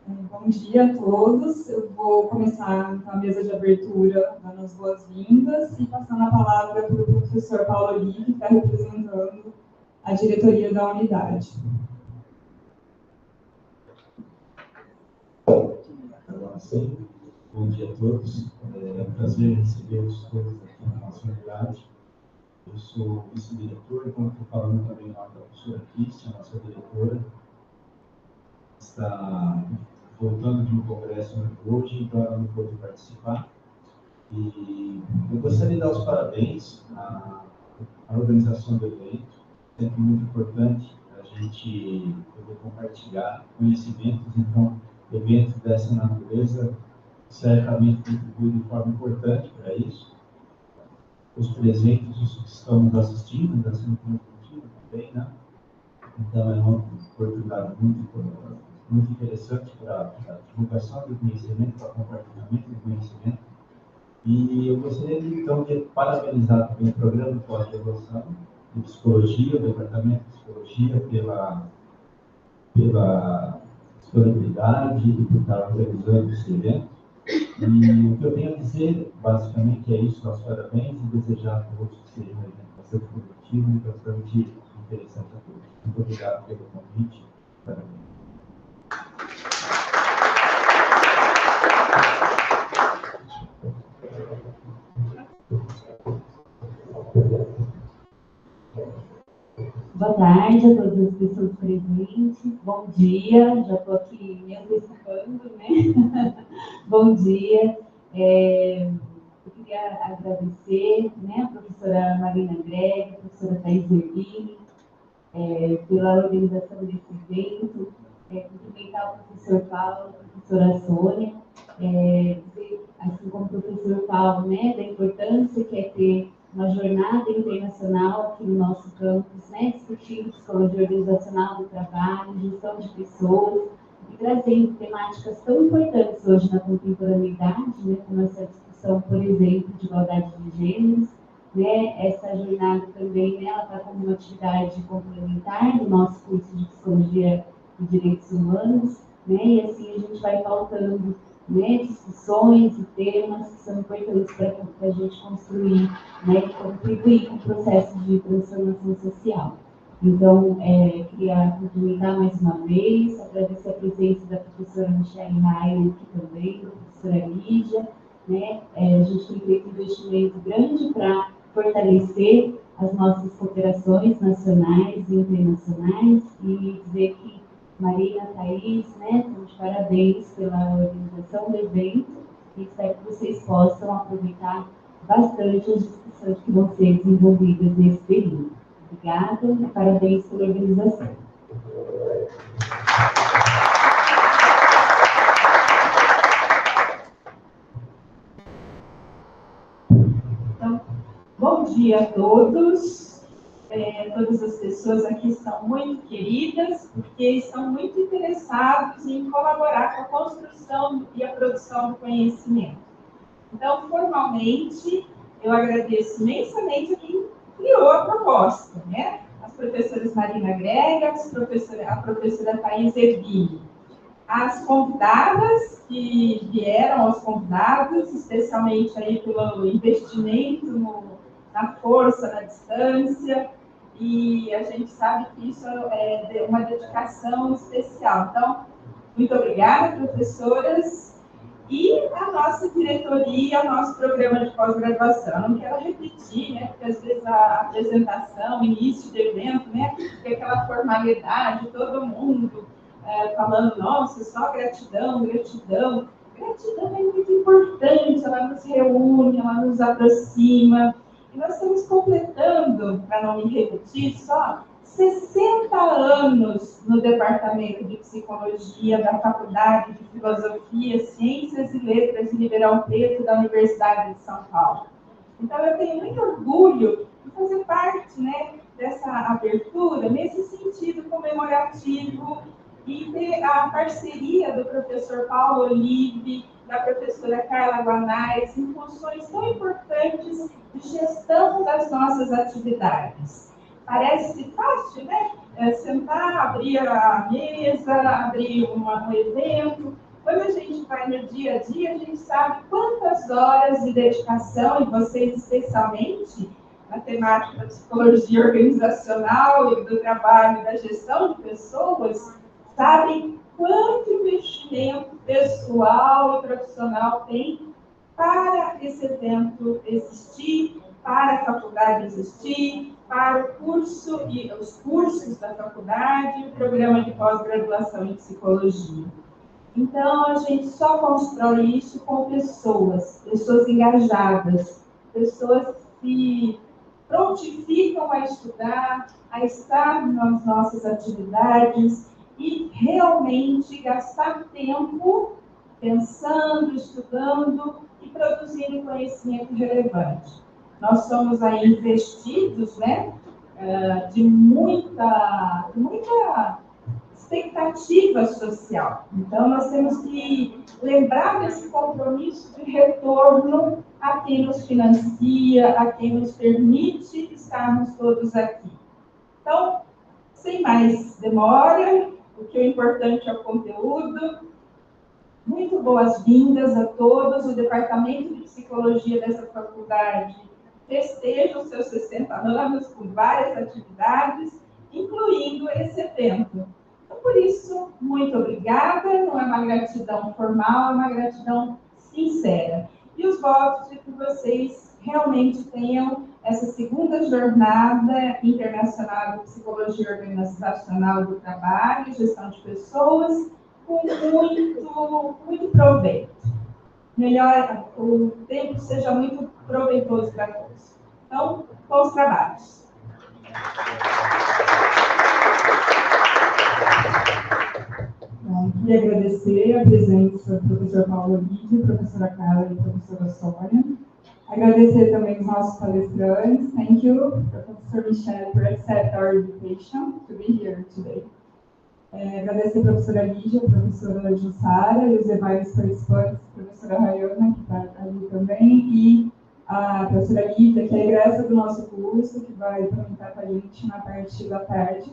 Bom dia a todos. Eu vou começar a mesa de abertura dando as boas-vindas e passando a palavra para o professor Paulo, que está representando a diretoria da unidade. Bom dia a todos. É um prazer recebê-los todos aqui na nossa unidade. Eu sou vice-diretor, então estou falando também lá da professora Cristian, nossa diretora. Está voltando de um congresso hoje, então ela não pôde participar. E eu gostaria de dar os parabéns à organização do evento. É sempre muito importante a gente poder compartilhar conhecimentos. Então, eventos dessa natureza certamente contribuem de forma importante para isso. Os presentes, os que estão nos assistindo, está sendo transmitido também, né? Então, é uma oportunidade muito interessante para a divulgação do conhecimento, para o compartilhamento do conhecimento. E eu gostaria, então, de parabenizar também o Programa de Pós-Graduação de Psicologia, o Departamento de Psicologia, pela disponibilidade e por estar organizando esse evento. E o que eu tenho a dizer, basicamente, é isso, nossos parabéns, e desejar a todos que seja um evento bastante produtivo e bastante interessante a todos. Muito obrigado pelo convite. Parabéns. Boa tarde a todas as pessoas presentes. Bom dia, já estou aqui me antecipando, né? Bom dia. Eu queria agradecer, né, a professora Marina Greg, a professora Thais Zerbini, pela organização desse evento, cumprimentar o professor Paulo, a professora Sônia, dizer, assim como o professor Paulo, né, da importância que é ter uma jornada internacional aqui no nosso campus, né, discutindo psicologia organizacional do trabalho, gestão de pessoas, e trazendo temáticas tão importantes hoje na contemporaneidade, né, como essa discussão, por exemplo, de igualdade de gêneros, né, essa jornada também, né, ela está como uma atividade complementar do nosso curso de Psicologia e Direitos Humanos, né, e assim a gente vai pautando, né, discussões e temas que são importantes para a gente construir, né, e contribuir com o processo de transformação social. Então, queria cumprimentar mais uma vez, agradecer a presença da professora Michele aqui também, da professora Lídia, né, a gente tem feito um investimento grande para fortalecer as nossas cooperações nacionais e internacionais e dizer que Marina, Thaís, né, estão de parabéns pela organização do evento e espero que vocês possam aproveitar bastante as discussões que vão ser desenvolvidas nesse período. Obrigada e parabéns pela organização. Então, bom dia a todos. Todas as pessoas aqui são muito queridas, porque estão muito interessados em colaborar com a construção e a produção do conhecimento. Então, formalmente, eu agradeço imensamente a quem criou a proposta, né? As professoras Marina Grega, a professora Thais Zerbini, as convidadas que vieram, aos convidados, especialmente aí pelo investimento na força, na distância, e a gente sabe que isso é uma dedicação especial. Então, muito obrigada, professoras, e a nossa diretoria, nosso programa de pós-graduação. Não quero repetir, né, porque às vezes a apresentação, o início do evento, né, tem aquela formalidade, todo mundo falando, nossa, só gratidão, gratidão. Gratidão é muito importante, ela nos reúne, ela nos aproxima. E nós estamos completando, para não me repetir, só 60 anos no Departamento de Psicologia da Faculdade de Filosofia, Ciências e Letras de Ribeirão Preto, da Universidade de São Paulo. Então, eu tenho muito orgulho de fazer parte, né, dessa abertura, nesse sentido comemorativo, e ter a parceria do professor Paulo Olive, da professora Carla Guanais, em funções tão importantes de gestão das nossas atividades. Parece fácil, né? sentar, abrir a mesa, abrir um evento. Quando a gente vai no dia a dia, a gente sabe quantas horas de dedicação, e vocês especialmente, na temática da psicologia organizacional e do trabalho e da gestão de pessoas, sabem quanto investimento pessoal e profissional tem para esse evento existir, para a faculdade existir, para o curso e os cursos da faculdade e o programa de pós-graduação em psicologia. Então, a gente só constrói isso com pessoas engajadas, pessoas que se prontificam a estudar, a estar nas nossas atividades e realmente gastar tempo pensando, estudando e produzindo conhecimento relevante. Nós somos aí investidos, né, de muita expectativa social. Então, nós temos que lembrar desse compromisso de retorno a quem nos financia, a quem nos permite estarmos todos aqui. Então, sem mais demora, porque o importante é o conteúdo. Muito boas-vindas a todos. O Departamento de Psicologia dessa faculdade festeja os seus 60 anos com várias atividades, incluindo esse evento. Então, por isso, muito obrigada. Não é uma gratidão formal, é uma gratidão sincera. E os votos de que vocês realmente tenham essa segunda Jornada Internacional de Psicologia Organizacional do Trabalho e Gestão de Pessoas com muito proveito. Melhor, o tempo seja muito proveitoso para todos. Então, bons trabalhos. Bom, queria agradecer a presença do professor Paulo Lídio, professora Carla e professora Sônia. Agradecer também os nossos palestrantes. Thank you, Professor Michele, for accepting our invitation to be here today. Agradecer a professora Lídia, a professora Jussara e os demais participantes, a professora Rayana, que está ali também, e a professora Lídia, que é egressa do nosso curso, que vai comentar com a gente na parte da tarde.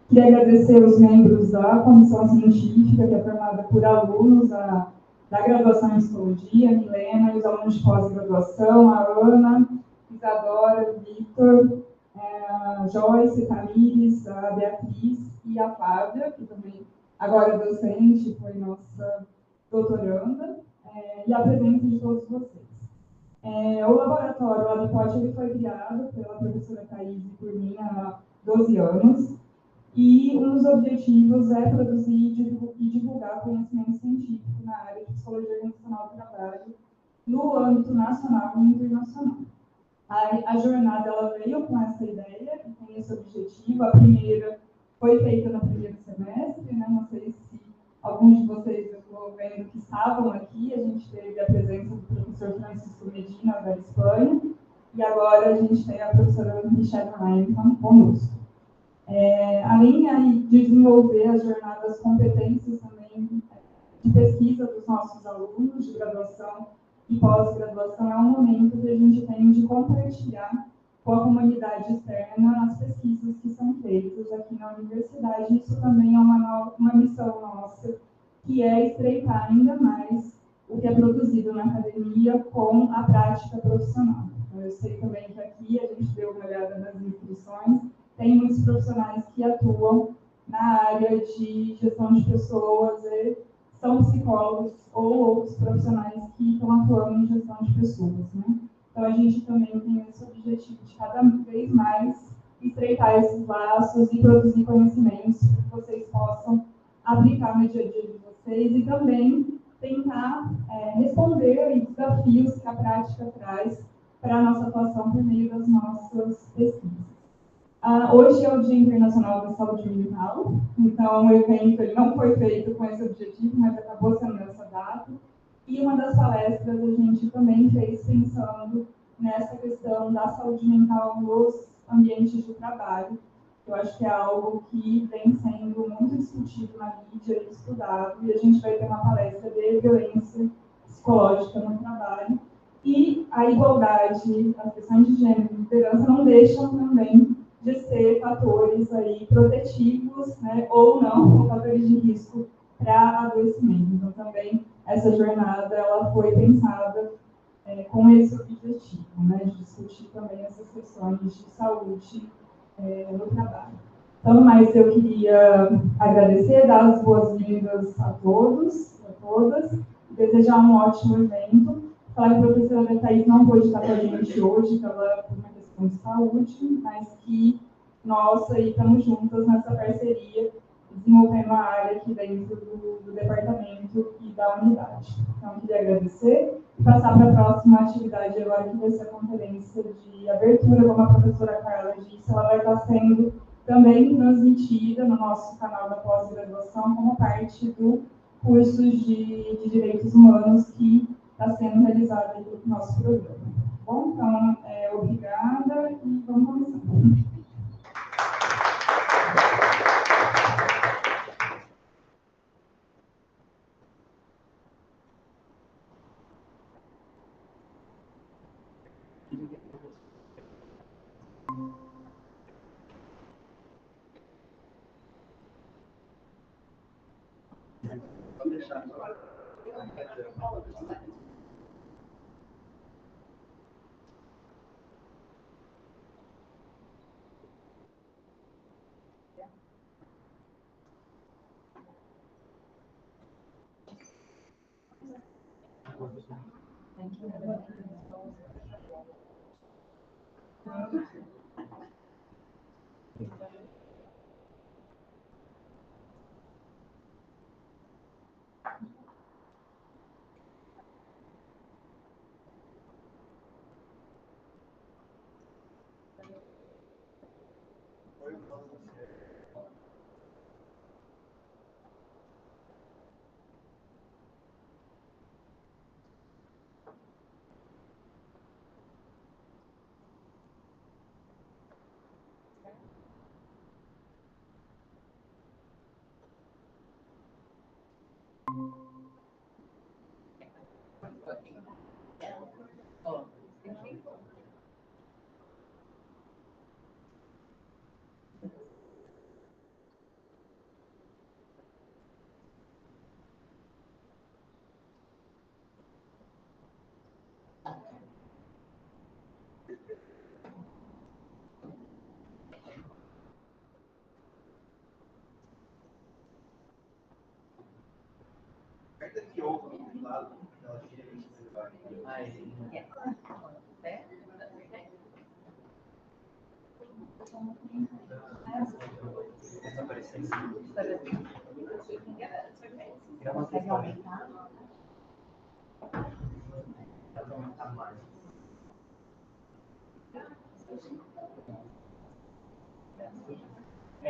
Queria agradecer os membros da comissão científica, que é formada por alunos da graduação em psicologia, a Milena, e os alunos de pós-graduação, a Ana, Isadora, o Victor, a Joyce, Tamires, a Beatriz e a Flávia, que também agora é docente, foi nossa doutoranda, e a presença de todos vocês. O laboratório, o apoio, foi criado pela professora Thaís e por mim há 12 anos, e um dos objetivos é produzir e divulgar conhecimento científico na área de Psicologia Organizacional do Trabalho, no âmbito nacional e internacional. A jornada ela veio com essa ideia, e tem esse objetivo. A primeira foi feita no primeiro semestre, né? Não sei se alguns de vocês, eu estou vendo que estavam aqui, a gente teve a presença do professor Francisco Medina, da Espanha, e agora a gente tem a professora Michele conosco. Além de desenvolver as jornadas competências também de pesquisa dos nossos alunos de graduação e pós-graduação, é um momento que a gente tem de compartilhar com a comunidade externa as pesquisas que são feitas aqui na universidade. Isso também é uma missão nossa, que é estreitar ainda mais o que é produzido na academia com a prática profissional. Eu sei também que aqui a gente deu uma olhada nas inscrições, tem muitos profissionais que atuam na área de gestão de pessoas e são psicólogos ou outros profissionais que estão atuando em gestão de pessoas, né? Então, a gente também tem esse objetivo de cada vez mais estreitar esses laços e produzir conhecimentos que vocês possam aplicar no dia a dia de vocês e também tentar responder a desafios que a prática traz para a nossa atuação por meio das nossas pesquisas. Hoje é o Dia Internacional da Saúde Mental, então o evento ele não foi feito com esse objetivo, mas acabou sendo essa data. E uma das palestras a gente também fez pensando nessa questão da saúde mental nos ambientes de trabalho. Eu acho que é algo que vem sendo muito discutido na mídia e estudado, e a gente vai ter uma palestra de violência psicológica no trabalho. E a igualdade, as questões de gênero e liderança não deixam também de ser fatores aí protetivos, né, ou não, fatores de risco para adoecimento. Então, também essa jornada ela foi pensada com esse objetivo, né, de discutir também essas questões de saúde no trabalho. Então, mas eu queria agradecer, dar as boas-vindas a todos, a todas, desejar um ótimo evento. Falar que a professora Thaís não pôde estar com a gente hoje, pela uma questão de saúde, mas que nós aí estamos juntas nessa parceria, desenvolvendo a área aqui dentro do departamento e da unidade. Então, eu queria agradecer e passar para a próxima atividade agora, que vai ser a conferência de abertura, como a professora Carla disse, ela vai estar sendo também transmitida no nosso canal da Pós-Graduação como parte do curso de Direitos Humanos que está sendo realizado aí no nosso programa. Bom, então, obrigada e vamos começar.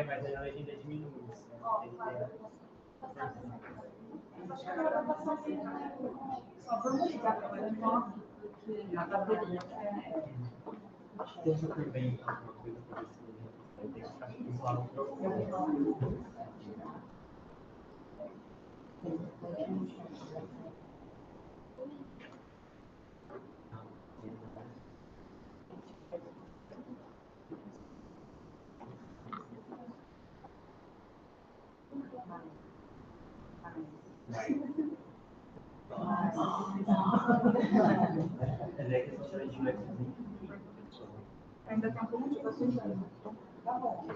Mas a legenda diminui. Só vamos ligar para o nome, porque a bateria Deixa eu também alguma coisa para ver se eu tenho que ficar igual. ainda tem alguma motivação. Tá bom.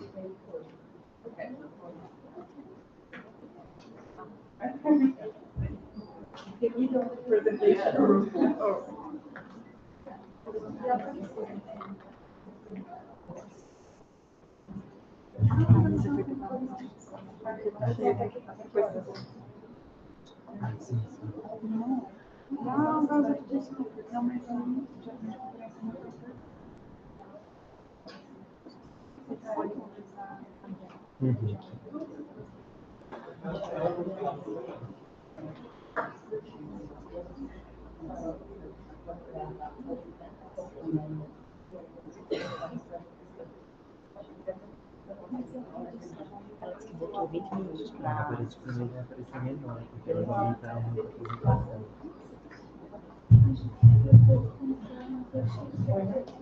Botou 20 minutos para aparecer para mim, vai aparecer menor, porque ela vai entrar muito apresentação.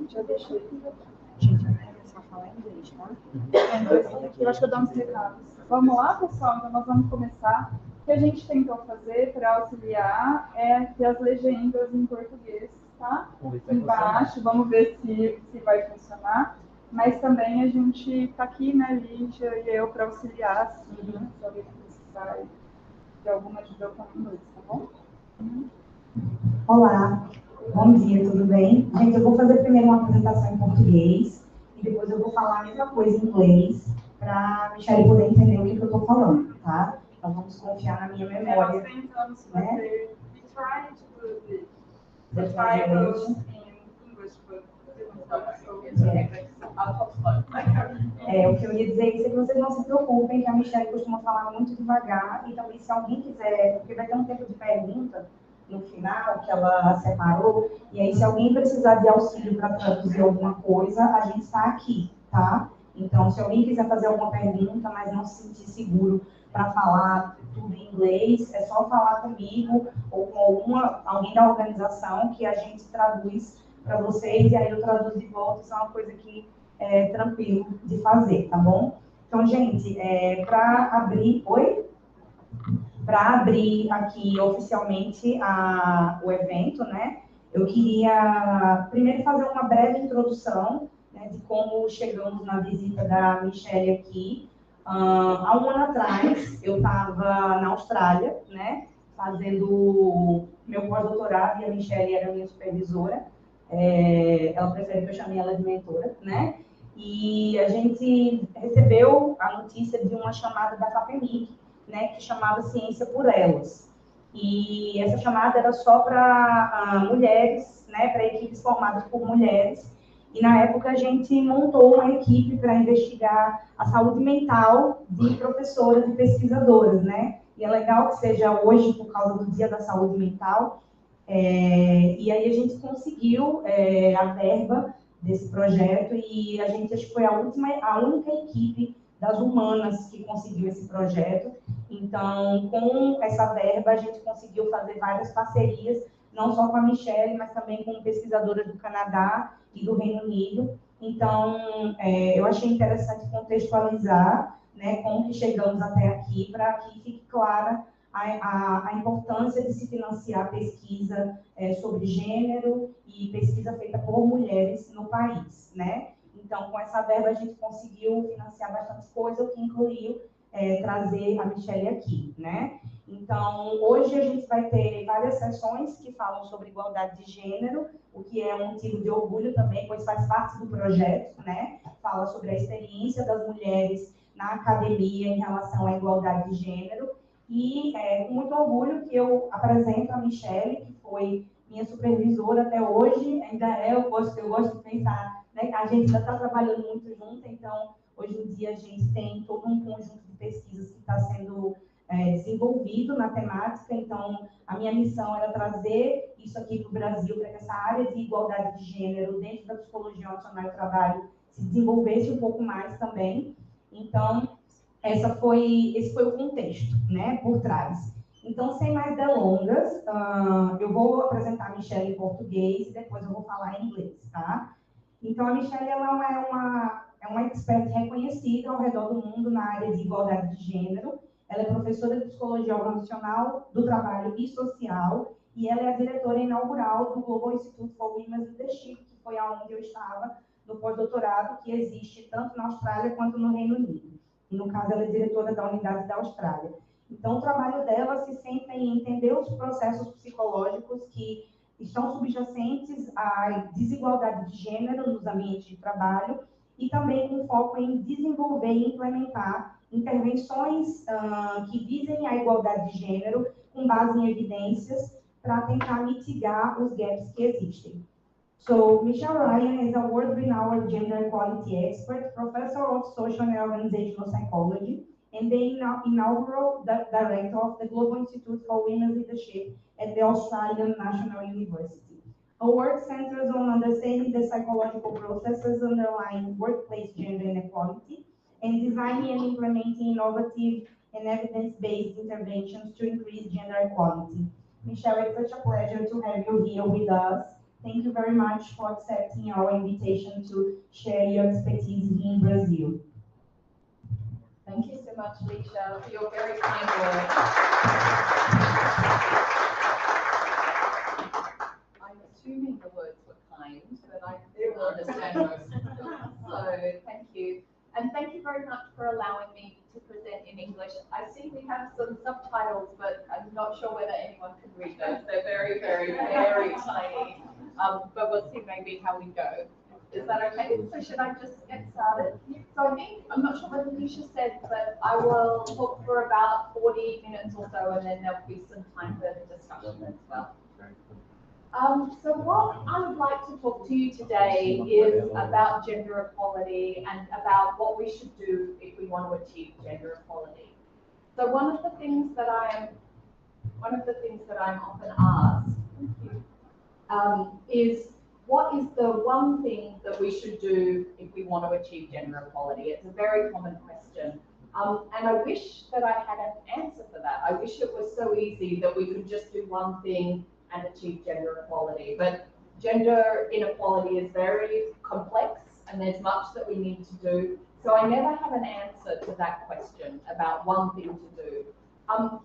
Já deixei. só falar inglês, tá? Eu acho que eu dou uns recados. Vamos lá, pessoal? Então, nós vamos começar. O que a gente tentou fazer para auxiliar é ter as legendas em português, tá? Embaixo, vamos ver se vai funcionar. Mas também a gente está aqui, né, Lígia e eu, para auxiliar, assim, se alguém precisar de alguma ajuda com o inglês, tá bom? Olá, bom dia, tudo bem? Gente, eu vou fazer primeiro uma apresentação em português e depois eu vou falar a mesma coisa em inglês para a Michele poder entender o que eu estou falando, tá? Então vamos confiar na minha memória. Nós tentamos fazer, we tried to do the titles in English, but o que eu ia dizer é que vocês não se preocupem, que a Michele costuma falar muito devagar, e também se alguém quiser, porque vai ter um tempo de pergunta no final, que ela separou, e aí se alguém precisar de auxílio para traduzir alguma coisa, a gente está aqui, tá? Então, se alguém quiser fazer alguma pergunta, mas não se sentir seguro para falar tudo em inglês, é só falar comigo ou com alguém da organização que a gente traduz para vocês, e aí eu traduzo de volta, isso é uma coisa que é tranquilo de fazer, tá bom? Então, gente, para abrir... Oi? Para abrir aqui oficialmente o evento, né, eu queria primeiro fazer uma breve introdução, né, de como chegamos na visita da Michele aqui. Há um ano atrás, eu estava na Austrália, né, fazendo meu pós-doutorado, e a Michele era minha supervisora. Ela prefere que eu chame ela de mentora, né? E a gente recebeu a notícia de uma chamada da FAPEMIG, né, que chamava Ciência por Elas. E essa chamada era só para mulheres, né, para equipes formadas por mulheres. E na época a gente montou uma equipe para investigar a saúde mental de professoras e pesquisadoras, né? E é legal que seja hoje por causa do Dia da Saúde Mental. E aí a gente conseguiu a verba desse projeto, e a gente acho que foi a única equipe das humanas que conseguiu esse projeto. Então, com essa verba, a gente conseguiu fazer várias parcerias, não só com a Michele, mas também com pesquisadoras do Canadá e do Reino Unido. Então, eu achei interessante contextualizar, né, como que chegamos até aqui, para que fique clara a importância de se financiar pesquisa sobre gênero e pesquisa feita por mulheres no país, né? Então, com essa verba, a gente conseguiu financiar bastante coisa, o que incluiu trazer a Michele aqui, né? Então, hoje a gente vai ter várias sessões que falam sobre igualdade de gênero, o que é um motivo de orgulho também, pois faz parte do projeto, né? Fala sobre a experiência das mulheres na academia em relação à igualdade de gênero. E com muito orgulho que eu apresento a Michele, que foi minha supervisora até hoje, ainda eu gosto de pensar, né, a gente ainda está trabalhando muito junto, então hoje em dia a gente tem todo um conjunto de pesquisas que está sendo desenvolvido na temática. Então a minha missão era trazer isso aqui para o Brasil, para que essa área de igualdade de gênero dentro da Psicologia Organizacional e Trabalho se desenvolvesse um pouco mais também. Então, esse foi o contexto, né, por trás. Então, sem mais delongas, eu vou apresentar a Michele em português e depois eu vou falar em inglês, tá? Então, a Michele, ela é uma expert reconhecida ao redor do mundo na área de igualdade de gênero. Ela é professora de Psicologia Organizacional, do Trabalho e Social, e ela é a diretora inaugural do Global Institute for Women's Leadership, que foi aonde eu estava no pós-doutorado, que existe tanto na Austrália quanto no Reino Unido. E, no caso, ela é diretora da unidade da Austrália. Então, o trabalho dela se centra em entender os processos psicológicos que estão subjacentes à desigualdade de gênero nos ambientes de trabalho, e também com foco em desenvolver e implementar intervenções que visem a igualdade de gênero com base em evidências para tentar mitigar os gaps que existem. So, Michele Ryan is a world-renowned gender equality expert, professor of social and organizational psychology, and the inaugural director of the Global Institute for Women's Leadership at the Australian National University. Her work centers on understanding the psychological processes underlying workplace gender inequality and designing and implementing innovative and evidence-based interventions to increase gender equality. Michele, it's such a pleasure to have you here with us. Thank you very much for accepting our invitation to share your expertise here in Brazil. Thank you so much, Lisha, for your very kind words. I'm assuming the words were kind, but I didn't understand most of them. So thank you. And thank you very much for allowing me to present in English. I see we have some subtitles, but I'm not sure whether anyone can read those. They're very, very, very tiny. But we'll see maybe how we go. Is that okay? So should I just get started? So I think, I'm not sure what Alicia said, but I will talk for about 40 minutes or so, and then there'll be some time for the discussion as well. So what I would like to talk to you today is about gender equality and about what we should do if we want to achieve gender equality. So one of the things that I'm often asked is, what is the one thing that we should do if we want to achieve gender equality? It's a very common question. And I wish that I had an answer for that. I wish it was so easy that we could just do one thing and achieve gender equality. But gender inequality is very complex and there's much that we need to do. So I never have an answer to that question about one thing to do.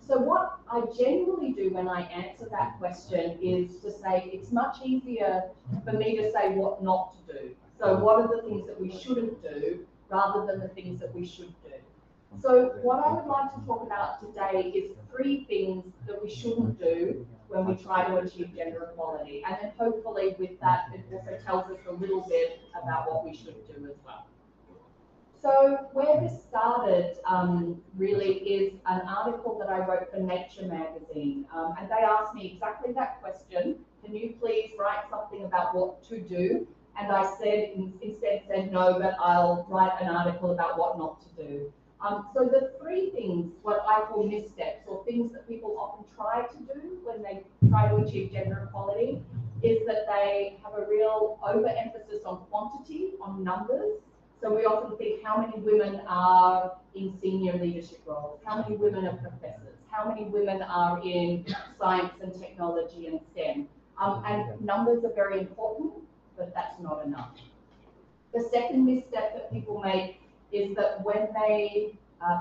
So what I generally do when I answer that question is to say it's much easier for me to say what not to do. So what are the things that we shouldn't do rather than the things that we should do. So what I would like to talk about today is 3 things that we shouldn't do when we try to achieve gender equality. And then hopefully with that, it also tells us a little bit about what we should do as well. So where this started really is an article that I wrote for Nature magazine. And they asked me exactly that question. Can you please write something about what to do? And I instead said no, but I'll write an article about what not to do. So the 3 things, what I call missteps, or things that people often try to do when they try to achieve gender equality, is that they have a real overemphasis on quantity, on numbers. So we often think how many women are in senior leadership roles, how many women are professors, how many women are in science and technology and STEM. And numbers are very important, but that's not enough. The second misstep that people make is that when they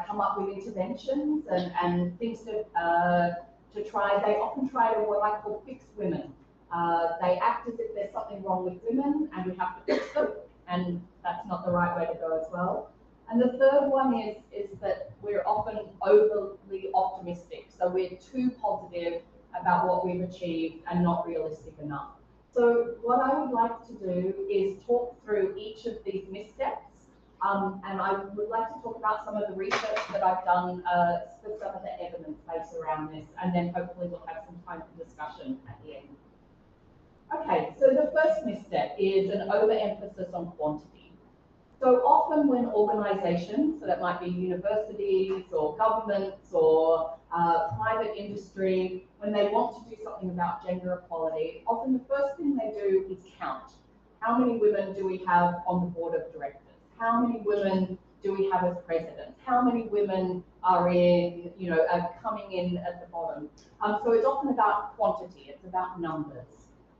come up with interventions and things to try, they often try to what I call fix women. They act as if there's something wrong with women and we have to fix them, and that's not the right way to go as well. And the third one is that we're often overly optimistic. So we're too positive about what we've achieved and not realistic enough. So what I would like to do is talk through each of these missteps. And I would like to talk about some of the research that I've done for some of the evidence base around this, and then hopefully we'll have some time for discussion at the end. Okay, so the first misstep is an overemphasis on quantity. So often when organizations, so that might be universities or governments or private industry, when they want to do something about gender equality, often the first thing they do is count. How many women do we have on the board of directors? How many women do we have as presidents? How many women are in, are coming in at the bottom? So it's often about quantity, it's about numbers.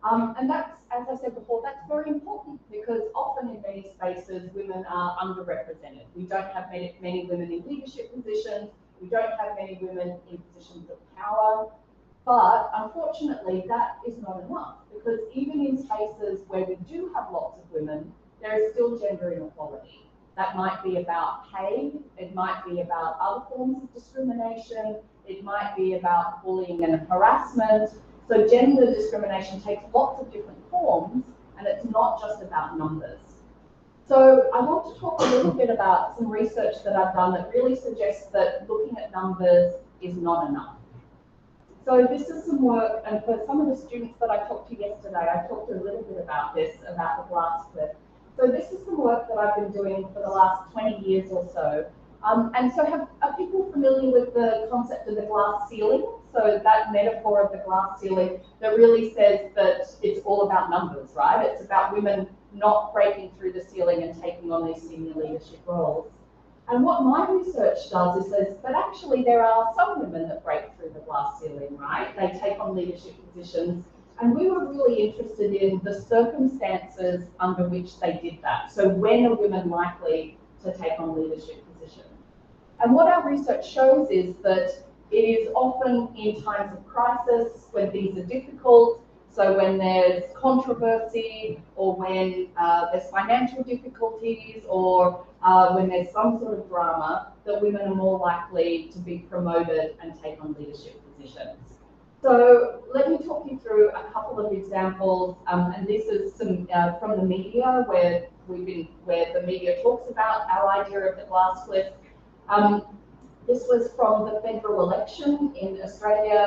And that's, as I said before, that's very important because often in many spaces, women are underrepresented. We don't have many women in leadership positions. We don't have many women in positions of power. But unfortunately, that is not enough because even in spaces where we do have lots of women, there is still gender inequality. That might be about pay, it might be about other forms of discrimination, it might be about bullying and harassment. So gender discrimination takes lots of different forms, and it's not just about numbers. So I want to talk a little bit about some research that I've done that really suggests that looking at numbers is not enough. So this is some work, and for some of the students that I talked to yesterday, I talked a little bit about this, about the glass cliff. So this is some work that I've been doing for the last 20 years or so. And so are people familiar with the concept of the glass ceiling? So that metaphor of the glass ceiling that really says that it's all about numbers, right? It's about women not breaking through the ceiling and taking on these senior leadership roles. And what my research does is says that actually there are some women that break through the glass ceiling, right? They take on leadership positions And we were really interested in the circumstances under which they did that. So when are women likely to take on leadership positions? And what our research shows is that it is often in times of crisis, when things are difficult, so when there's controversy, or when there's financial difficulties, or when there's some sort of drama, that women are more likely to be promoted and take on leadership positions. So let me talk you through a couple of examples, and this is some from the media, where the media talks about our idea of the glass cliff. This was from the federal election in Australia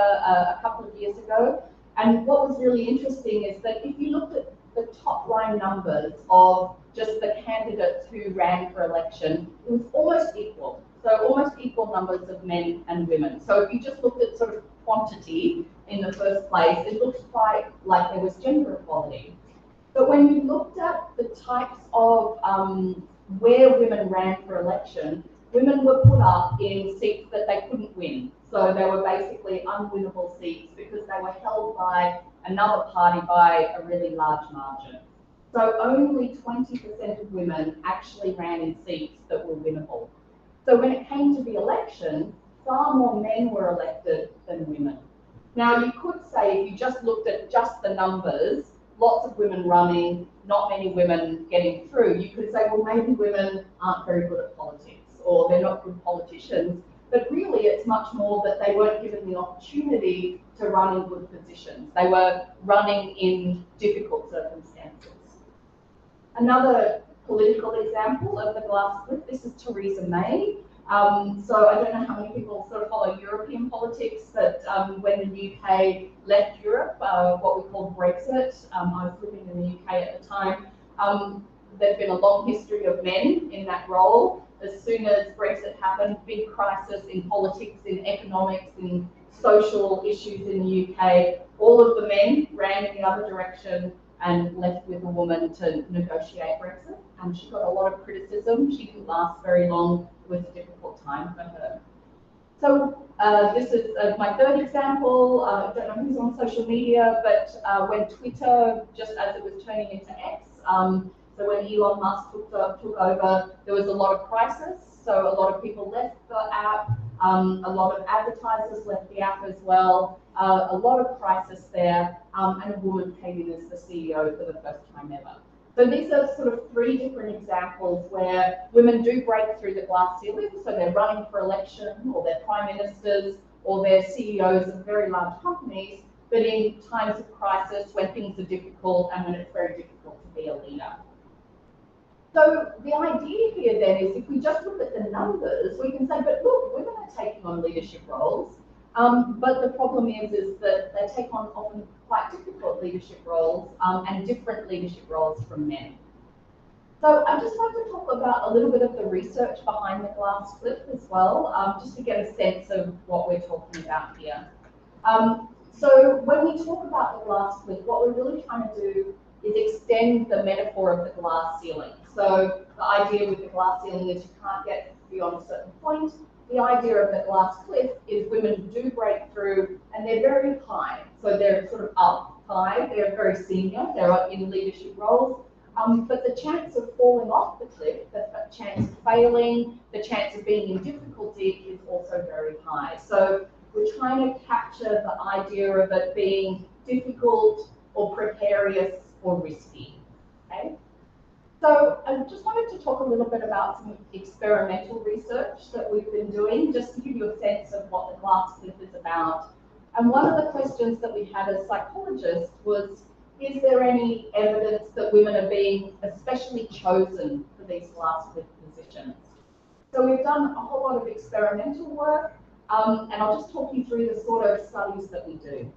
a couple of years ago. And what was really interesting is that if you looked at the top line numbers of just the candidates who ran for election, it was almost equal. So almost equal numbers of men and women. So if you just looked at sort of quantity in the first place, it looked quite like there was gender equality. But when you looked at the types of where women ran for election, women were put up in seats that they couldn't win. So they were basically unwinnable seats because they were held by another party by a really large margin. So only 20% of women actually ran in seats that were winnable. So when it came to the election, far more men were elected than women. Now you could say, if you just looked at just the numbers, lots of women running, not many women getting through, you could say, well, maybe women aren't very good at politics, or they're not good politicians. But really, it's much more that they weren't given the opportunity to run in good positions. They were running in difficult circumstances. Another political example of the glass cliff, this is Theresa May. So I don't know how many people sort of follow European politics, but when the UK left Europe, what we call Brexit, I was living in the UK at the time, there'd been a long history of men in that role. As soon as Brexit happened, big crisis in politics, in economics, in social issues in the UK, all of the men ran in the other direction and left with a woman to negotiate Brexit. And she got a lot of criticism. She didn't last very long. It was a difficult time for her. So this is my third example. I don't know who's on social media, but when Twitter, just as it was turning into X, so when Elon Musk took over, there was a lot of crisis. So a lot of people left the app. A lot of advertisers left the app as well. A lot of crisis there. And a woman came in as the CEO for the first time ever. So these are sort of three different examples where women do break through the glass ceiling. So they're running for election, or they're prime ministers, or they're CEOs of very large companies. But in times of crisis, when things are difficult and when it's very difficult to be a leader. So the idea here then is, if we just look at the numbers, we can say, but look, women are taking on leadership roles. But the problem is that they take on often quite difficult leadership roles and different leadership roles from men. So I'd just like to talk about a little bit of the research behind the glass cliff as well, just to get a sense of what we're talking about here. So when we talk about the glass cliff, what we're really trying to do is extend the metaphor of the glass ceiling. So the idea with the glass ceiling is you can't get beyond a certain point. The idea of the glass cliff is women do break through, and they're very high. So they're sort of up high, they're very senior, they're in leadership roles. But the chance of falling off the cliff, the chance of failing, the chance of being in difficulty is also very high. So we're trying to capture the idea of it being difficult or precarious or risky. Okay? So I just wanted to talk a little bit about some experimental research that we've been doing, just to give you a sense of what the glass cliff is about. And one of the questions that we had as psychologists was, is there any evidence that women are being especially chosen for these glass cliff positions? So we've done a whole lot of experimental work, and I'll just talk you through the sort of studies that we do.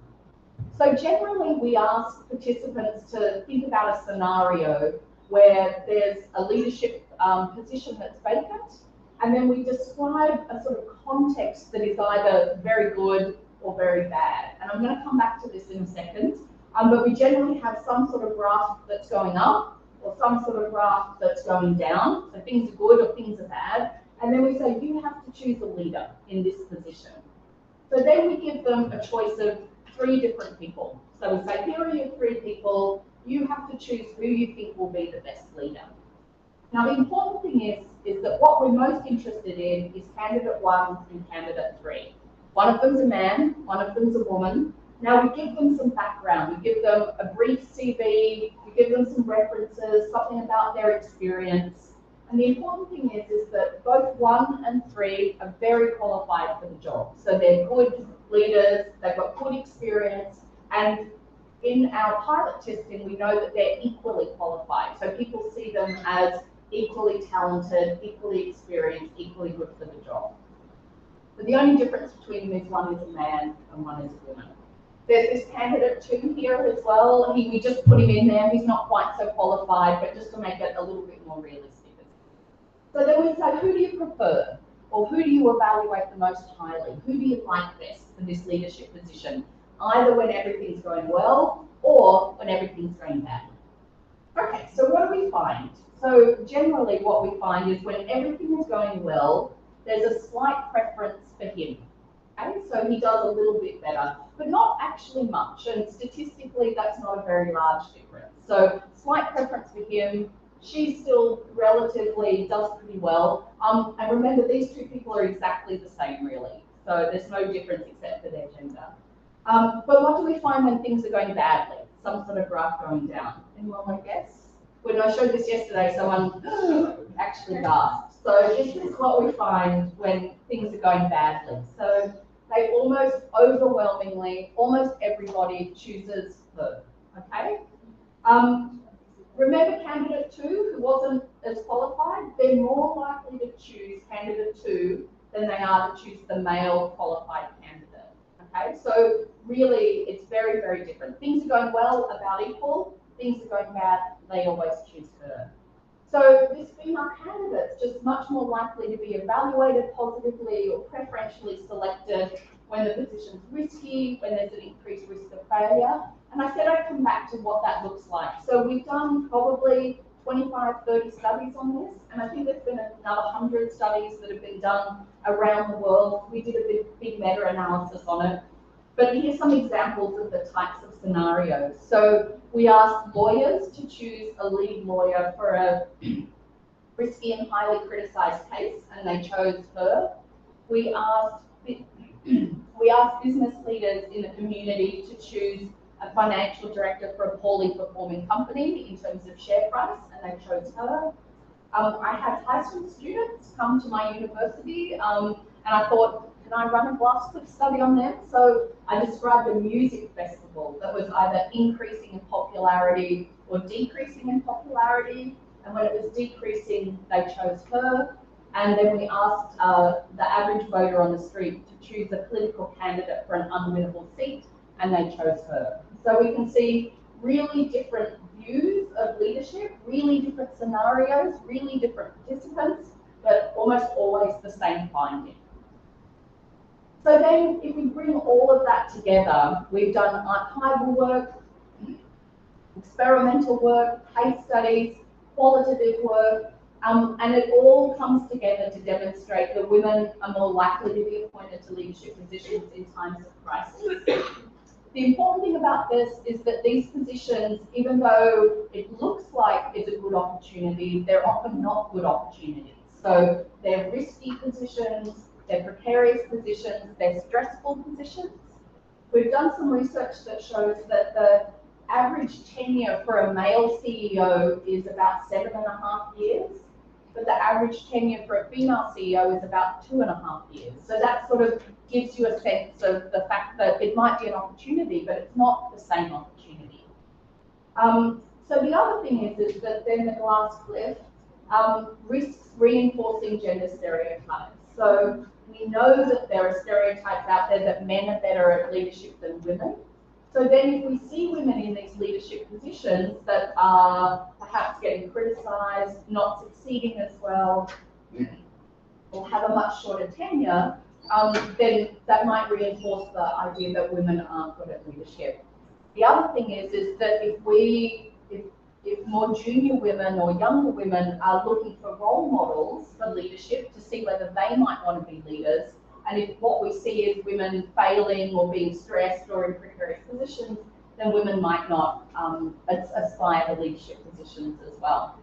So generally we ask participants to think about a scenario where there's a leadership position that's vacant, and then we describe a sort of context that is either very good or very bad. And I'm going to come back to this in a second, but we generally have some sort of graph that's going up, or some sort of graph that's going down, so things are good or things are bad, and then we say you have to choose a leader in this position. So then we give them a choice of 3 different people. So we say, here are your 3 people. You have to choose who you think will be the best leader. Now, the important thing is that what we're most interested in is candidate 1 and candidate 3. One of them's a man, one of them's a woman. Now, we give them some background. We give them a brief CV. We give them some references, something about their experience. And the important thing is that both 1 and 3 are very qualified for the job. So they're good leaders, they've got good experience, and in our pilot testing, we know that they're equally qualified. So people see them as equally talented, equally experienced, equally good for the job. But the only difference between them is one is a man and one is a woman. There's this candidate 2 here as well. We just put him in there. He's not quite so qualified, but just to make it a little bit more realistic. So then we say, who do you prefer? Or who do you evaluate the most highly? Who do you like best for this leadership position? Either when everything's going well or when everything's going bad. Okay, so what do we find? So generally what we find is when everything is going well, there's a slight preference for him. Okay, so he does a little bit better, but not actually much. And statistically, that's not a very large difference. So slight preference for him. She still relatively does pretty well. And remember, these 2 people are exactly the same, really. So there's no difference except for their gender. But what do we find when things are going badly? Some sort of graph going down. Anyone want to guess? When I showed this yesterday, someone actually gasped. So this is what we find when things are going badly. So they almost overwhelmingly, almost everybody chooses her. Okay? Remember candidate 2 who wasn't as qualified? They're more likely to choose candidate 2 than they are to choose the male qualified candidate. Okay, so really it's very, very different. Things are going well, about equal. Things are going bad, they always choose her. So this female candidate's just much more likely to be evaluated positively or preferentially selected when the position's risky, when there's an increased risk of failure. And I said I'd come back to what that looks like. So we've done probably 25, 30 studies on this, and I think there's been another 100 studies that have been done around the world. We did a big meta-analysis on it. But here's some examples of the types of scenarios. So we asked lawyers to choose a lead lawyer for a risky and highly criticized case, and they chose her. We asked business leaders in the community to choose a financial director for a poorly performing company in terms of share price, and they chose her. I had high school students come to my university, and I thought, can I run a glass clip study on them? So I described a music festival that was either increasing in popularity or decreasing in popularity, and when it was decreasing, they chose her. And then we asked the average voter on the street to choose a political candidate for an unwinnable seat, and they chose her. So we can see really different views of leadership, really different scenarios, really different participants, but almost always the same finding. So then if we bring all of that together, we've done archival work, experimental work, case studies, qualitative work, and it all comes together to demonstrate that women are more likely to be appointed to leadership positions in times of crisis. The important thing about this is that these positions, even though it looks like it's a good opportunity, they're often not good opportunities. So they're risky positions, they're precarious positions, they're stressful positions. We've done some research that shows that the average tenure for a male CEO is about 7.5 years, but the average tenure for a female CEO is about 2.5 years. So that sort of gives you a sense of the fact that it might be an opportunity, but it's not the same opportunity. So the other thing is that then the glass cliff risks reinforcing gender stereotypes. So we know that there are stereotypes out there that men are better at leadership than women. So then if we see women in these leadership positions that are perhaps getting criticised, not succeeding as well, or have a much shorter tenure, then that might reinforce the idea that women aren't good at leadership. The other thing is that if more junior women or younger women are looking for role models for leadership to see whether they might want to be leaders, And if what we see is women failing or being stressed or in precarious positions, then women might not aspire to leadership positions as well.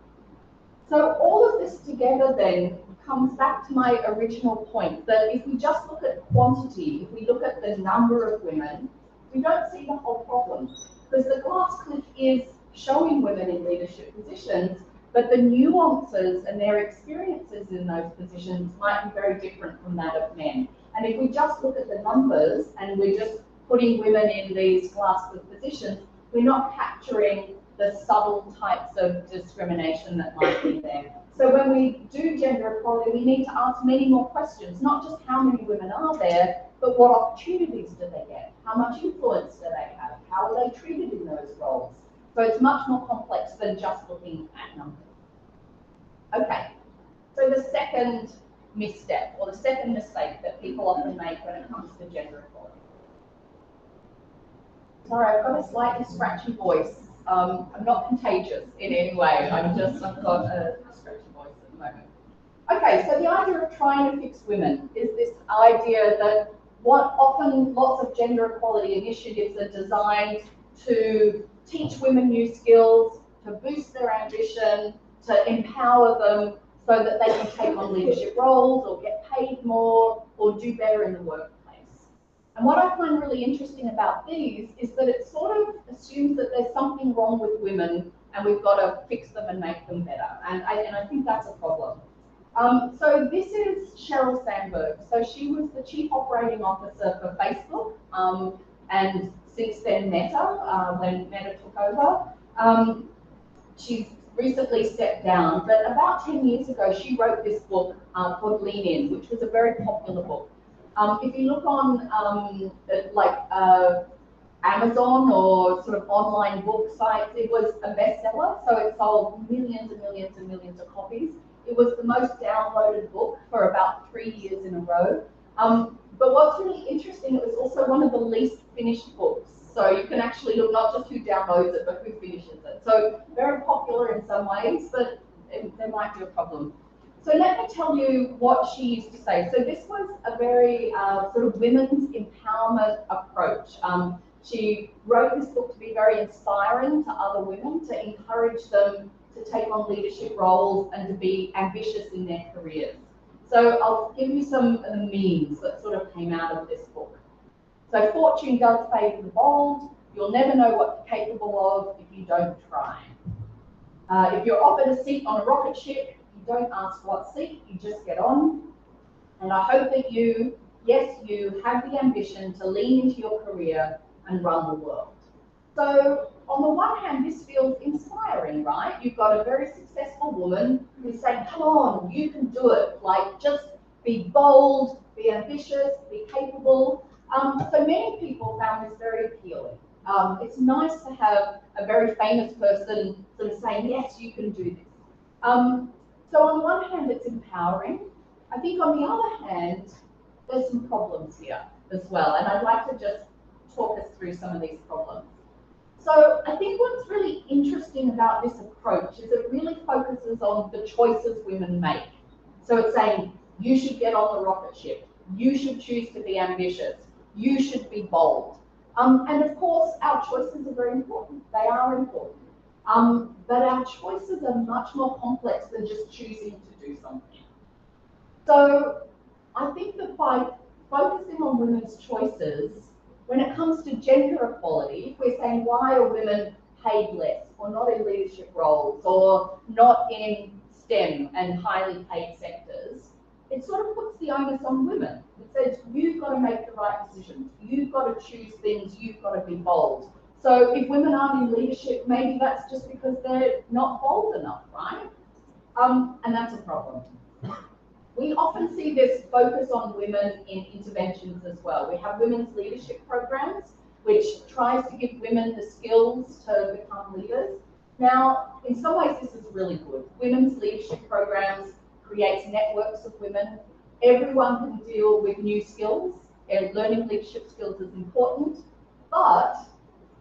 So all of this together then comes back to my original point that if we just look at quantity, if we look at the number of women, we don't see the whole problem. Because the glass cliff is showing women in leadership positions, but the nuances and their experiences in those positions might be very different from that of men. And if we just look at the numbers and we're just putting women in these glass cliff positions, we're not capturing the subtle types of discrimination that might be there. So when we do gender equality, we need to ask many more questions, not just how many women are there, but what opportunities do they get? How much influence do they have? How are they treated in those roles? So it's much more complex than just looking at numbers. Okay, so the second misstep, or the second mistake that people often make when it comes to gender equality. Sorry, I've got a slightly scratchy voice. I'm not contagious in any way. I've got a scratchy voice at the moment. Okay, so the idea of trying to fix women is this idea that what often lots of gender equality initiatives are designed to teach women new skills, to boost their ambition, to empower them so that they can take on leadership roles or get paid more or do better in the workplace. And what I find really interesting about these is that it sort of assumes that there's something wrong with women and we've got to fix them and make them better. And I think that's a problem. So this is Sheryl Sandberg. So she was the Chief Operating Officer for Facebook, and since then Meta, when Meta took over. She's recently stepped down, but about 10 years ago she wrote this book called Lean In, which was a very popular book. If you look on Amazon or sort of online book sites, it was a bestseller, so it sold millions and millions and millions of copies. It was the most downloaded book for about 3 years in a row. But what's really interesting, it was also one of the least finished books. So you can actually look not just who downloads it, but who finishes it. So very popular in some ways, but there might be a problem. So let me tell you what she used to say. So this was a very sort of women's empowerment approach. She wrote this book to be very inspiring to other women, to encourage them to take on leadership roles and to be ambitious in their careers. So I'll give you some of the memes that sort of came out of this book. So fortune does favour the bold. You'll never know what you're capable of if you don't try. If you're offered a seat on a rocket ship, you don't ask what seat, you just get on. And I hope that you have the ambition to lean into your career and run the world. So on the one hand, this feels inspiring, right? You've got a very successful woman who's saying, come on, you can do it. Like, just be bold, be ambitious, be capable. So many people found this very appealing. It's nice to have a very famous person sort of saying, yes, you can do this. So on one hand, it's empowering. I think on the other hand, there's some problems here as well. And I'd like to just talk us through some of these problems. So I think what's really interesting about this approach is it really focuses on the choices women make. So it's saying, you should get on the rocket ship. You should choose to be ambitious. You should be bold. And of course, our choices are very important. They are important. But our choices are much more complex than just choosing to do something. So I think that by focusing on women's choices, when it comes to gender equality, if we're saying why are women paid less or not in leadership roles or not in STEM and highly paid sectors, it sort of puts the onus on women. It says, you've got to make the right decisions. You've got to choose things. You've got to be bold. So if women aren't in leadership, maybe that's just because they're not bold enough, right? And that's a problem. We often see this focus on women in interventions as well. We have women's leadership programs, which tries to give women the skills to become leaders. Now, in some ways, this is really good. Women's leadership programs creates networks of women. Everyone can deal with new skills, and learning leadership skills is important, but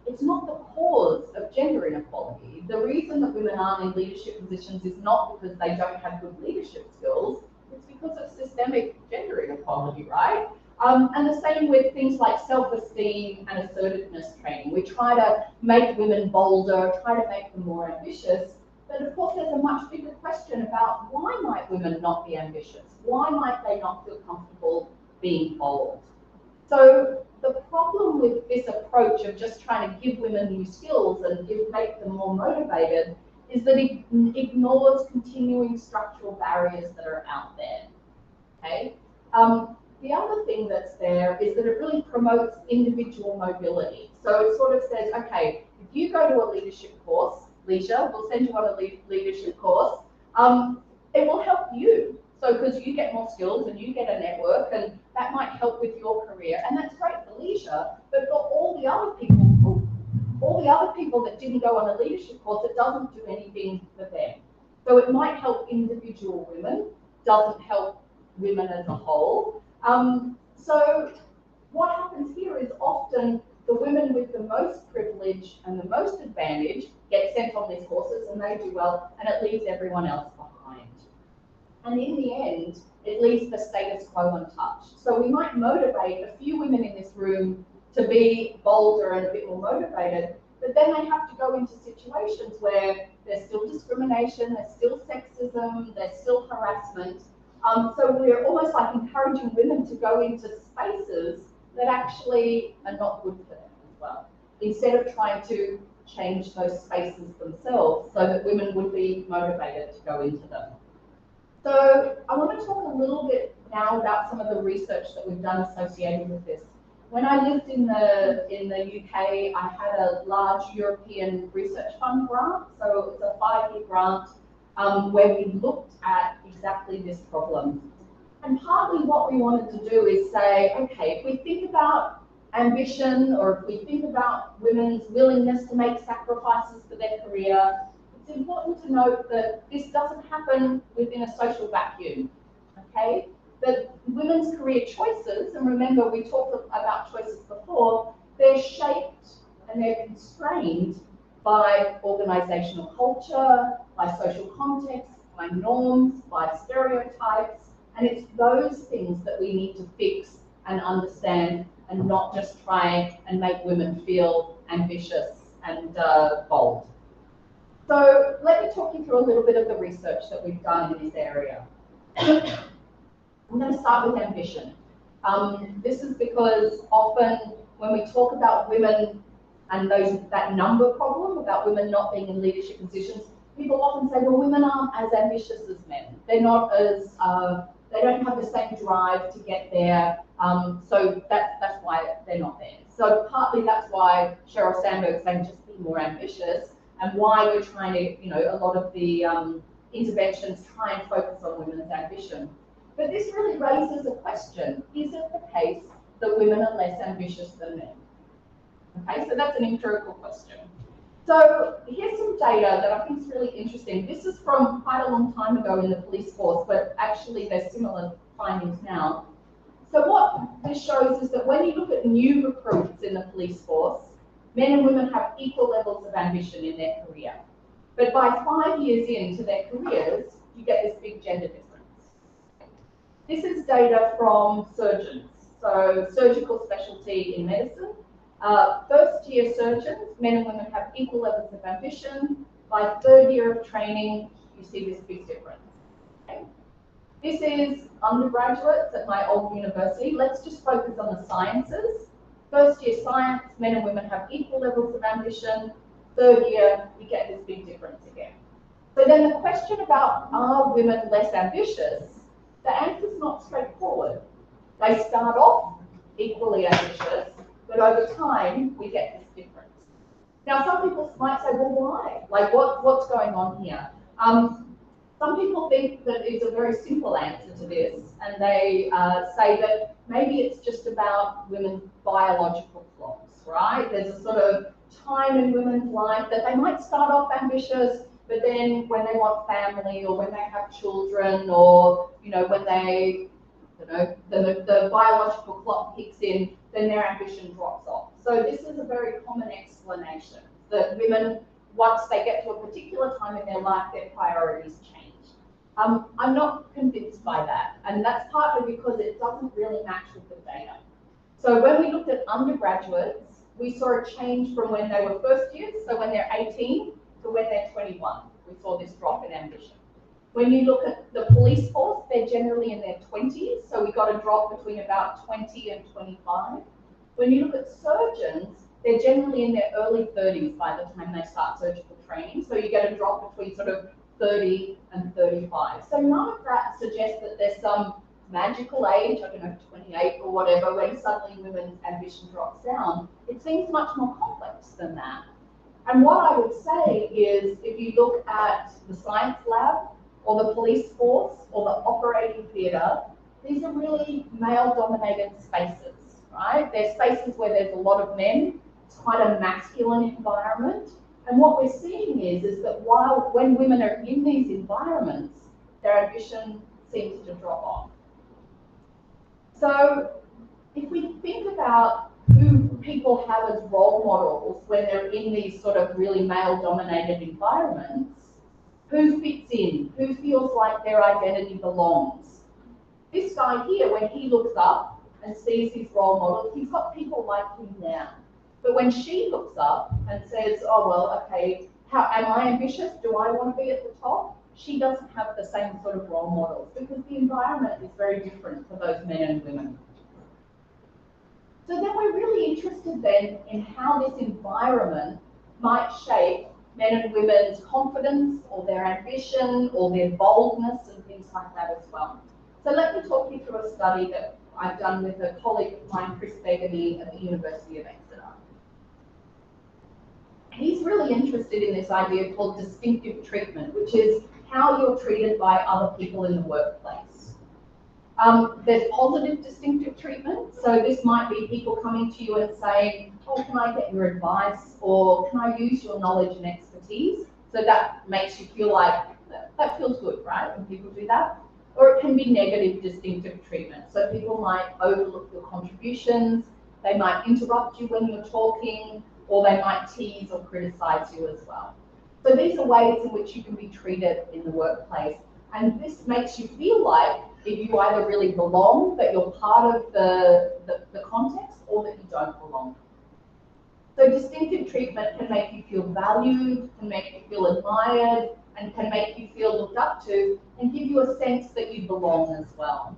it's not the cause of gender inequality. The reason that women aren't in leadership positions is not because they don't have good leadership skills. It's because of systemic gender inequality, right? And the same with things like self-esteem and assertiveness training. We try to make women bolder, try to make them more ambitious, but of course there's a much bigger question about why might women not be ambitious? Why might they not feel comfortable being bold? So the problem with this approach of just trying to give women new skills and make them more motivated is that it ignores continuing structural barriers that are out there, okay? The other thing that's there is that it really promotes individual mobility. So it sort of says, okay, if you go to a leadership course, Leisure, we'll send you on a leadership course, it will help you. So because you get more skills and you get a network and that might help with your career. And that's great for Leisure, but for all the other people that didn't go on a leadership course, it doesn't do anything for them. So it might help individual women, doesn't help women as a whole. So what happens here is often the women with the most privilege and the most advantage get sent on these courses and they do well, and it leaves everyone else behind. And in the end, it leaves the status quo untouched. So we might motivate a few women in this room to be bolder and a bit more motivated, but then they have to go into situations where there's still discrimination, there's still sexism, there's still harassment. So we're almost like encouraging women to go into spaces that actually are not good for them as well, instead of trying to change those spaces themselves so that women would be motivated to go into them. So I want to talk a little bit now about some of the research that we've done associated with this. When I lived in the UK, I had a large European research fund grant, so it was a 5-year grant where we looked at exactly this problem. And partly what we wanted to do is say, okay, if we think about ambition or if we think about women's willingness to make sacrifices for their career, it's important to note that this doesn't happen within a social vacuum, okay? That women's career choices, and remember we talked about choices before, they're shaped and they're constrained by organizational culture, by social context, by norms, by stereotypes, and it's those things that we need to fix and understand and not just try and make women feel ambitious and bold. So let me talk you through a little bit of the research that we've done in this area. I'm going to start with ambition. This is because often when we talk about women and that number problem about women not being in leadership positions, people often say, well, women aren't as ambitious as men. They're not as, they don't have the same drive to get there. So that's why they're not there. So partly that's why Sheryl Sandberg is saying just be more ambitious, and why we're trying to, a lot of the interventions try and focus on women's ambition. But this really raises a question. Is it the case that women are less ambitious than men? Okay, so that's an empirical question. So here's some data that I think is really interesting. This is from quite a long time ago in the police force, but actually there's similar findings now. So what this shows is that when you look at new recruits in the police force, men and women have equal levels of ambition in their career. But by 5 years into their careers, you get this big gender difference. This is data from surgeons, so surgical specialty in medicine. First-year surgeons, men and women have equal levels of ambition. By 3rd year of training, you see this big difference. Okay. This is undergraduates at my old university. Let's just focus on the sciences. First-year science, men and women have equal levels of ambition. 3rd year, we get this big difference again. So then the question about are women less ambitious, the answer is not straightforward. They start off equally ambitious, but over time, we get this difference. Now, some people might say, well, why? Like, what's going on here? Some people think that it's a very simple answer to this, and they say that maybe it's just about women's biological clocks, right? There's a sort of time in women's life that they might start off ambitious, but then when they want family or when they have children or, when they, the biological clock kicks in, then their ambition drops off. So this is a very common explanation that women, once they get to a particular time in their life, their priorities change. I'm not convinced by that, and that's partly because it doesn't really match with the data. So when we looked at undergraduates, we saw a change from when they were first years, so when they're 18 to when they're 21. We saw this drop in ambition. When you look at the police force, they're generally in their 20s, so we got a drop between about 20 and 25. When you look at surgeons, they're generally in their early 30s by the time they start surgical training, so you get a drop between sort of 30 and 35. So none of that suggests that there's some magical age, I don't know, 28 or whatever, when suddenly women's ambition drops down. It seems much more complex than that. And what I would say is, if you look at the science lab, or the police force, or the operating theatre, these are really male-dominated spaces, right? They're spaces where there's a lot of men. It's quite a masculine environment. And what we're seeing is that when women are in these environments, their ambition seems to drop off. So if we think about who people have as role models when they're in these sort of really male-dominated environments, who fits in, who feels like their identity belongs. This guy here, when he looks up and sees his role model, he's got people like him now. But when she looks up and says, oh, well, okay, am I ambitious? Do I want to be at the top? She doesn't have the same sort of role models because the environment is very different for those men and women. So then we're really interested then in how this environment might shape men and women's confidence or their ambition or their boldness and things like that as well. So let me talk you through a study that I've done with a colleague of mine, Chris Begany at the University of Exeter. He's really interested in this idea called distinctive treatment, which is how you're treated by other people in the workplace. There's positive distinctive treatment. So this might be people coming to you and saying, oh, can I get your advice? Or can I use your knowledge and expertise? So that makes you feel like, that feels good, right? When people do that. Or it can be negative distinctive treatment. So people might overlook your contributions. They might interrupt you when you're talking, or they might tease or criticize you as well. So these are ways in which you can be treated in the workplace. And this makes you feel like if you either really belong, that you're part of the context, or that you don't belong. So distinctive treatment can make you feel valued, can make you feel admired, and can make you feel looked up to, and give you a sense that you belong as well.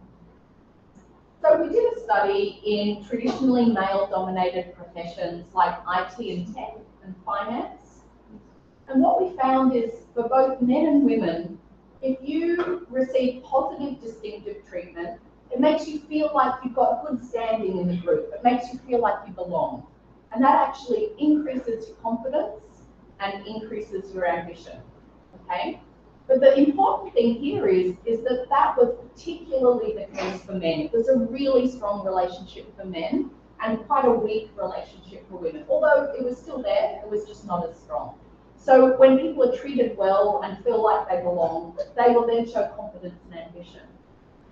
So we did a study in traditionally male-dominated professions like IT and tech and finance. And what we found is for both men and women, if you receive positive distinctive treatment, it makes you feel like you've got good standing in the group. It makes you feel like you belong. And that actually increases your confidence and increases your ambition, okay? But the important thing here is that that was particularly the case for men. It was a really strong relationship for men and quite a weak relationship for women. Although it was still there, it was just not as strong. So when people are treated well and feel like they belong, they will then show confidence and ambition.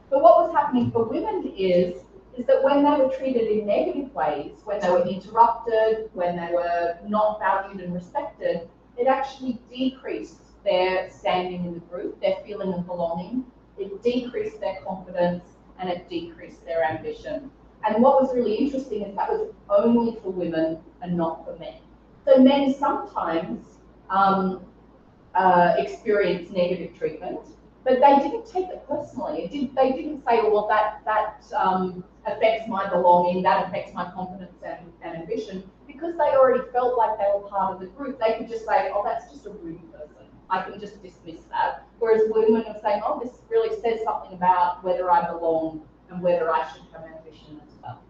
But what was happening for women is that when they were treated in negative ways, when they were interrupted, when they were not valued and respected, it actually decreased their standing in the group, their feeling of belonging, it decreased their confidence, and it decreased their ambition. And what was really interesting is that was only for women and not for men. So men sometimes experience negative treatment, but they didn't take it personally. They didn't say, oh, well, that affects my belonging, that affects my confidence and ambition, because they already felt like they were part of the group. They could just say, oh, that's just a rude person. I can just dismiss that. Whereas women are saying, oh, this really says something about whether I belong and whether I should have ambition as well.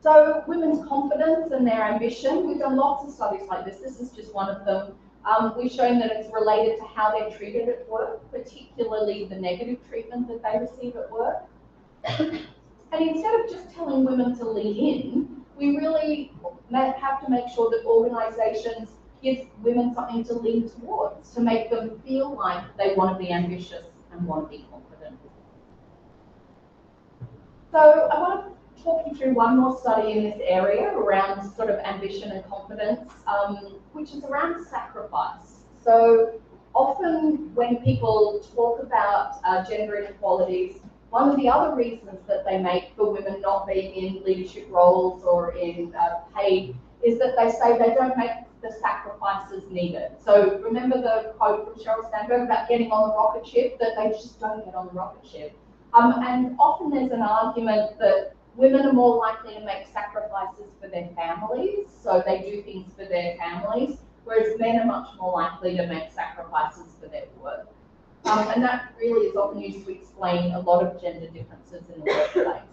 So women's confidence and their ambition, we've done lots of studies like this. This is just one of them. We've shown that it's related to how they're treated at work, particularly the negative treatment that they receive at work. And instead of just telling women to lean in, we really have to make sure that organisations give women something to lean towards, to make them feel like they want to be ambitious and want to be confident. So I want to talk you through one more study in this area around sort of ambition and confidence, which is around sacrifice. So often when people talk about gender inequalities, one of the other reasons that they make for women not being in leadership roles or in paid is that they say they don't make the sacrifices needed. So remember the quote from Sheryl Sandberg about getting on the rocket ship, that they just don't get on the rocket ship. And often there's an argument that women are more likely to make sacrifices for their families, so they do things for their families, whereas men are much more likely to make sacrifices for their work. And that really is often used to explain a lot of gender differences in the workplace.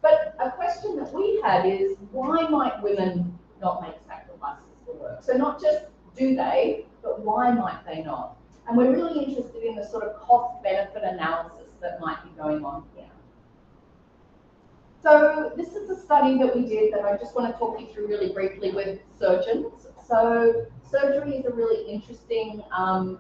But a question that we had is, why might women not make sacrifices for work? So not just do they, but why might they not? And we're really interested in the sort of cost-benefit analysis that might be going on here. So this is a study that we did that I just want to talk you through really briefly with surgeons. So surgery is a really interesting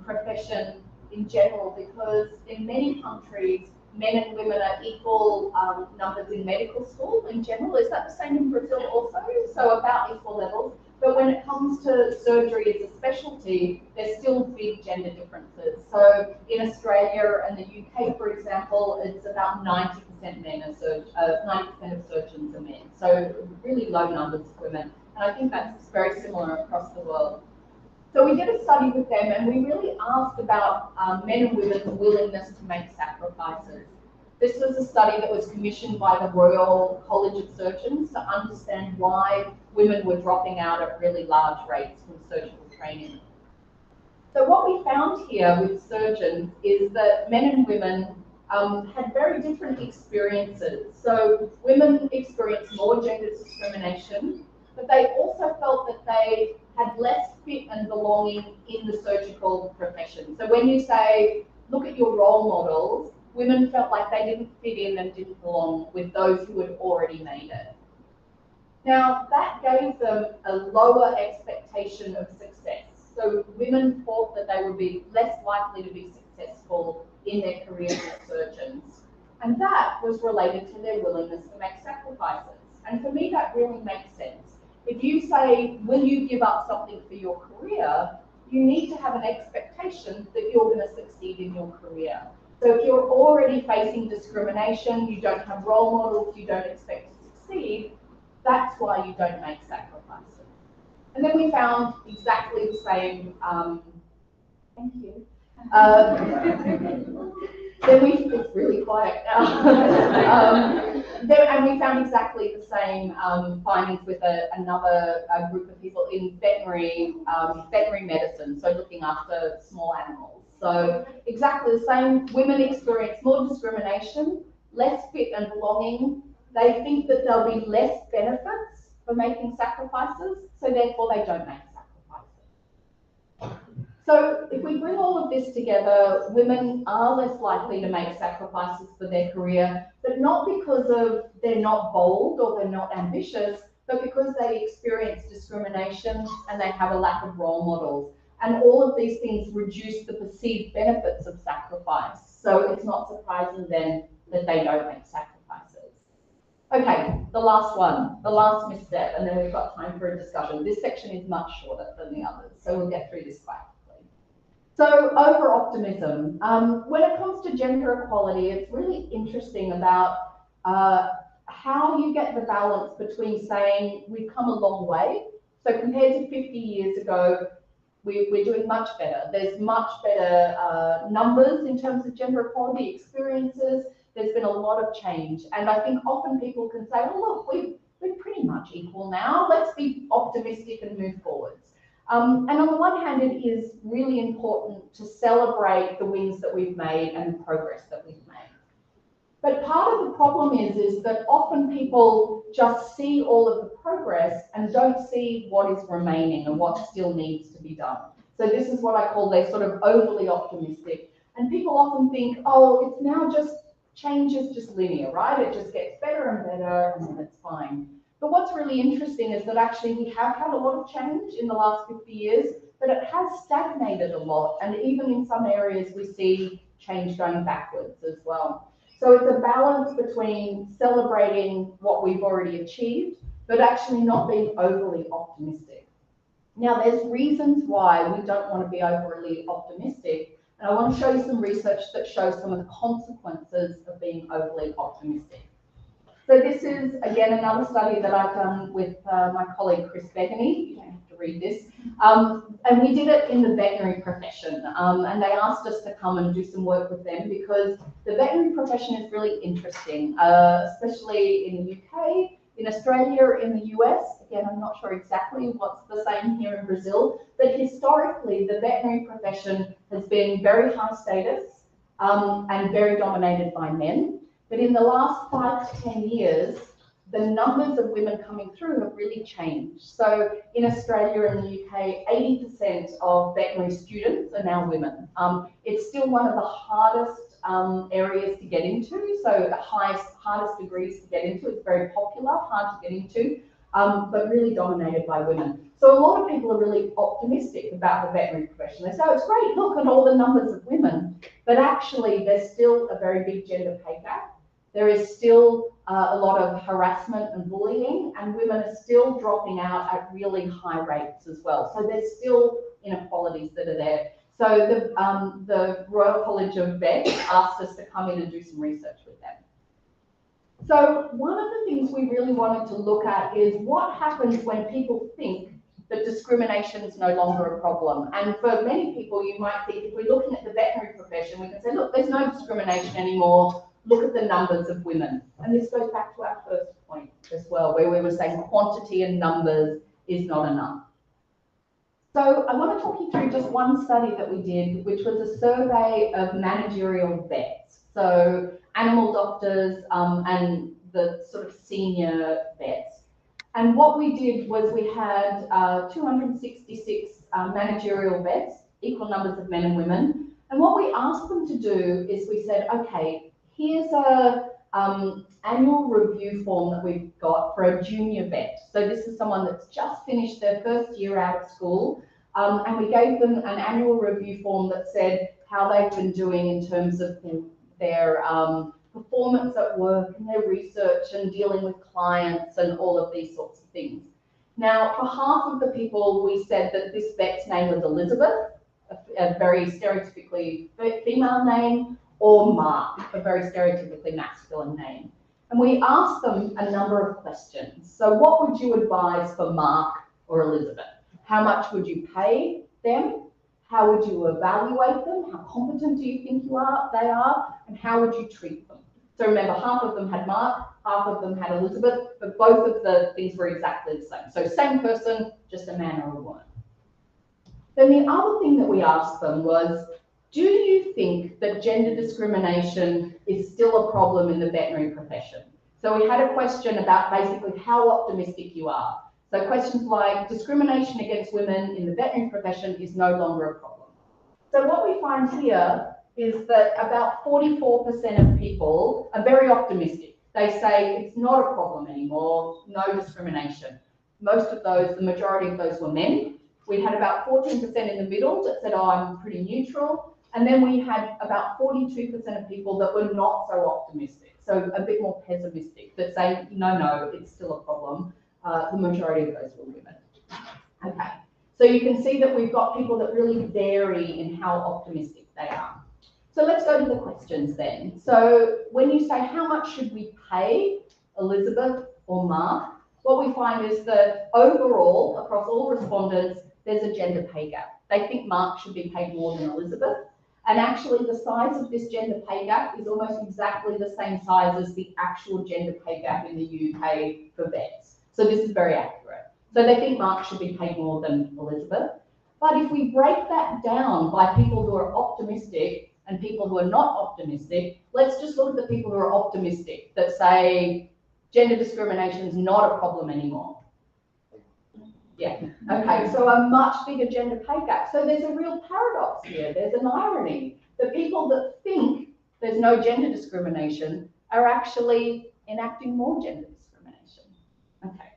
profession in general because in many countries, men and women are equal numbers in medical school in general. Is that the same in Brazil also? So about equal levels. But when it comes to surgery as a specialty, there's still big gender differences. So in Australia and the UK, for example, it's about 90% men are 90% of surgeons are men. So really low numbers of women. And I think that's very similar across the world. So we did a study with them and we really asked about men and women's willingness to make sacrifices. This was a study that was commissioned by the Royal College of Surgeons to understand why women were dropping out at really large rates from surgical training. So what we found here with surgeons is that men and women had very different experiences. So women experienced more gender discrimination, but they also felt that they had less fit and belonging in the surgical profession. So when you say, look at your role models, women felt like they didn't fit in and didn't belong with those who had already made it. Now, that gave them a lower expectation of success. So women thought that they would be less likely to be successful in their careers as surgeons. And that was related to their willingness to make sacrifices. And for me, that really makes sense. If you say, will you give up something for your career, you need to have an expectation that you're going to succeed in your career. So if you're already facing discrimination, you don't have role models, you don't expect to succeed, that's why you don't make sacrifices. And then we found exactly the same, thank you. It's really quiet now. And we found exactly the same findings with another group of people in veterinary medicine, so looking after small animals. So exactly the same, women experience more discrimination, less fit and belonging. They think that there'll be less benefits for making sacrifices, so therefore they don't make sacrifices. So if we bring all of this together, women are less likely to make sacrifices for their career, but not because of they're not bold or they're not ambitious, but because they experience discrimination and they have a lack of role models. And all of these things reduce the perceived benefits of sacrifice. So it's not surprising then that they don't make sacrifices. Okay, the last one, the last misstep, and then we've got time for a discussion. This section is much shorter than the others, so we'll get through this quite quickly. So over-optimism. When it comes to gender equality, it's really interesting about how you get the balance between saying we've come a long way. So compared to 50 years ago, we're doing much better. There's much better numbers in terms of gender equality experiences. There's been a lot of change. And I think often people can say, oh, look, we're pretty much equal now. Let's be optimistic and move forwards. And on the one hand, it is really important to celebrate the wins that we've made and the progress that we've made. But part of the problem is that often people just see all of the progress and don't see what is remaining and what still needs to be done. So this is what I call they're sort of overly optimistic. And people often think, oh, it's now just, change is just linear, right? It just gets better and better and then it's fine. But what's really interesting is that actually we have had a lot of change in the last 50 years, but it has stagnated a lot. And even in some areas, we see change going backwards as well. So it's a balance between celebrating what we've already achieved, but actually not being overly optimistic. Now, there's reasons why we don't want to be overly optimistic, and I want to show you some research that shows some of the consequences of being overly optimistic. So this is, again, another study that I've done with my colleague Chris Begany. You don't have to read this. And we did it in the veterinary profession. And they asked us to come and do some work with them because the veterinary profession is really interesting, especially in the UK, in Australia, in the US. Again, I'm not sure exactly what's the same here in Brazil, but historically, the veterinary profession has been very high status and very dominated by men. But in the last 5 to 10 years, the numbers of women coming through have really changed. So in Australia and the UK, 80% of veterinary students are now women. It's still one of the hardest areas to get into. So the hardest degrees to get into. It's very popular, hard to get into, but really dominated by women. So a lot of people are really optimistic about the veterinary profession. They say, oh, it's great, look at all the numbers of women. But actually, there's still a very big gender pay gap. There is still a lot of harassment and bullying, and women are still dropping out at really high rates as well. So there's still inequalities that are there. So the Royal College of Vets asked us to come in and do some research with them. So one of the things we really wanted to look at is what happens when people think that discrimination is no longer a problem. And for many people, you might think, if we're looking at the veterinary profession, we can say, look, there's no discrimination anymore. Look at the numbers of women. And this goes back to our first point as well, where we were saying quantity and numbers is not enough. So I want to talk you through just one study that we did, which was a survey of managerial vets. So animal doctors and the sort of senior vets. And what we did was we had 266 managerial vets, equal numbers of men and women. And what we asked them to do is we said, okay, here's a annual review form that we've got for a junior vet. So this is someone that's just finished their first year out of school. And we gave them an annual review form that said how they've been doing in terms of their performance at work and their research and dealing with clients and all of these sorts of things. Now, for half of the people, we said that this vet's name was Elizabeth, a very stereotypically female name, or Mark, a very stereotypically masculine name. And we asked them a number of questions. So what would you advise for Mark or Elizabeth? How much would you pay them? How would you evaluate them? How competent do you think they are? And how would you treat them? So remember, half of them had Mark, half of them had Elizabeth, but both of the things were exactly the same. So same person, just a man or a woman. Then the other thing that we asked them was, do you think that gender discrimination is still a problem in the veterinary profession? So we had a question about basically how optimistic you are. So questions like discrimination against women in the veterinary profession is no longer a problem. So what we find here is that about 44% of people are very optimistic. They say it's not a problem anymore, no discrimination. Most of those, the majority of those were men. We had about 14% in the middle that said, oh, I'm pretty neutral. And then we had about 42% of people that were not so optimistic, so a bit more pessimistic, that say, no, it's still a problem. The majority of those were women. Okay, so you can see that we've got people that really vary in how optimistic they are. So let's go to the questions then. So when you say how much should we pay Elizabeth or Mark, what we find is that overall, across all respondents, there's a gender pay gap. They think Mark should be paid more than Elizabeth. And actually the size of this gender pay gap is almost exactly the same size as the actual gender pay gap in the UK for vets. So this is very accurate. So they think Mark should be paid more than Elizabeth. But if we break that down by people who are optimistic and people who are not optimistic, let's just look at the people who are optimistic that say gender discrimination is not a problem anymore. Yeah, okay, so a much bigger gender pay gap. So there's a real paradox here. There's an irony. The people that think there's no gender discrimination are actually enacting more gender discrimination. Okay.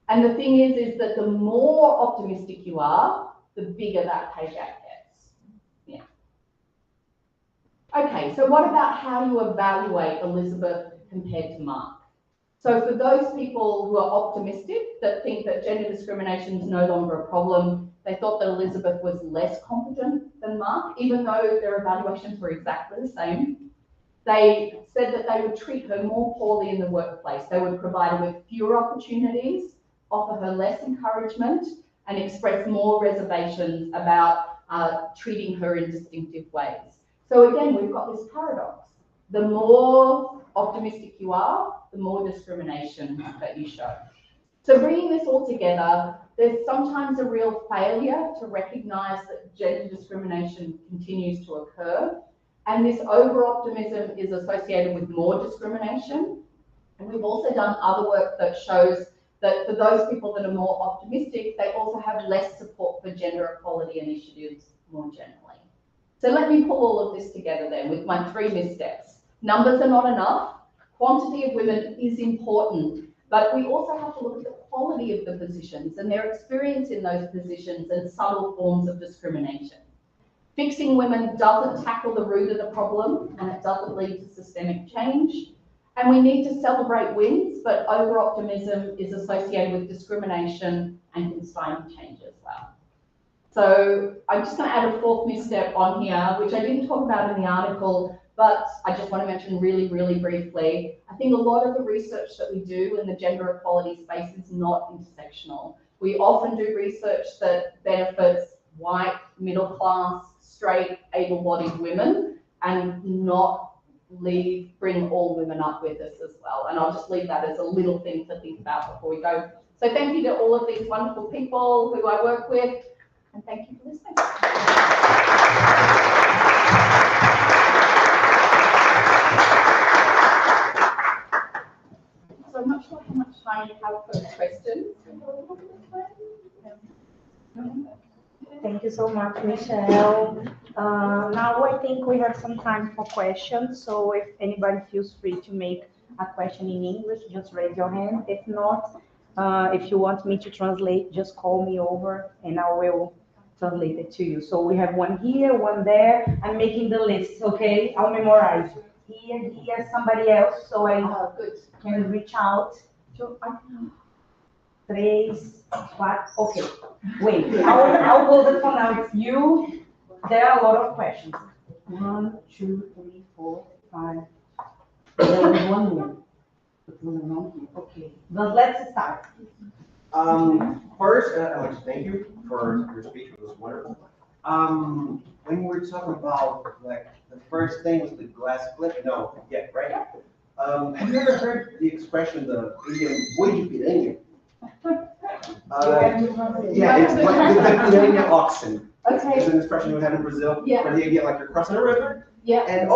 And the thing is that the more optimistic you are, the bigger that pay gap gets. Yeah. Okay, so what about how you evaluate Elizabeth compared to Mark? So for those people who are optimistic, that think that gender discrimination is no longer a problem, they thought that Elizabeth was less competent than Mark, even though their evaluations were exactly the same. They said that they would treat her more poorly in the workplace. They would provide her with fewer opportunities, offer her less encouragement, and express more reservations about treating her in distinctive ways. So again, we've got this paradox. The more optimistic you are, the more discrimination that you show. So bringing this all together, there's sometimes a real failure to recognise that gender discrimination continues to occur. And this over-optimism is associated with more discrimination. And we've also done other work that shows that for those people that are more optimistic, they also have less support for gender equality initiatives more generally. So let me pull all of this together then with my 3 missteps. Numbers are not enough. Quantity of women is important, but we also have to look at the quality of the positions and their experience in those positions and subtle forms of discrimination. Fixing women doesn't tackle the root of the problem, and it doesn't lead to systemic change. And we need to celebrate wins, but over-optimism is associated with discrimination and can stifle change as well. So I'm just going to add a 4th misstep on here, which I didn't talk about in the article, but I just want to mention really, really briefly. I think a lot of the research that we do in the gender equality space is not intersectional. We often do research that benefits white, middle class, straight, able-bodied women, and not bring all women up with us as well. And I'll just leave that as a little thing to think about before we go. So thank you to all of these wonderful people who I work with, and thank you for listening. So I'm not sure how much time you have for questions. Thank you so much, Michelle. Now I think we have some time for questions. So if anybody feels free to make a question in English, just raise your hand. If not, if you want me to translate, just call me over and I will translate it to you. So we have one here, one there. I'm making the list, okay? I'll memorize. Here, somebody else, so I can reach out. 3, 4, okay. Wait, I'll hold it for now. It's you. There are a lot of questions. 1, 2, 3, 4, 5. There was one more. Okay, but let's start. First, I'd like to thank you for your speech. It was wonderful. When we were talking about, like, the first thing was the glass split. No, yeah, right? Have you ever heard the expression, the idiom, "Would you be yeah, it's like the piranha oxen. Okay. It's an expression we have in Brazil. Yeah. Where the idea, like, you're crossing a river. Yeah. And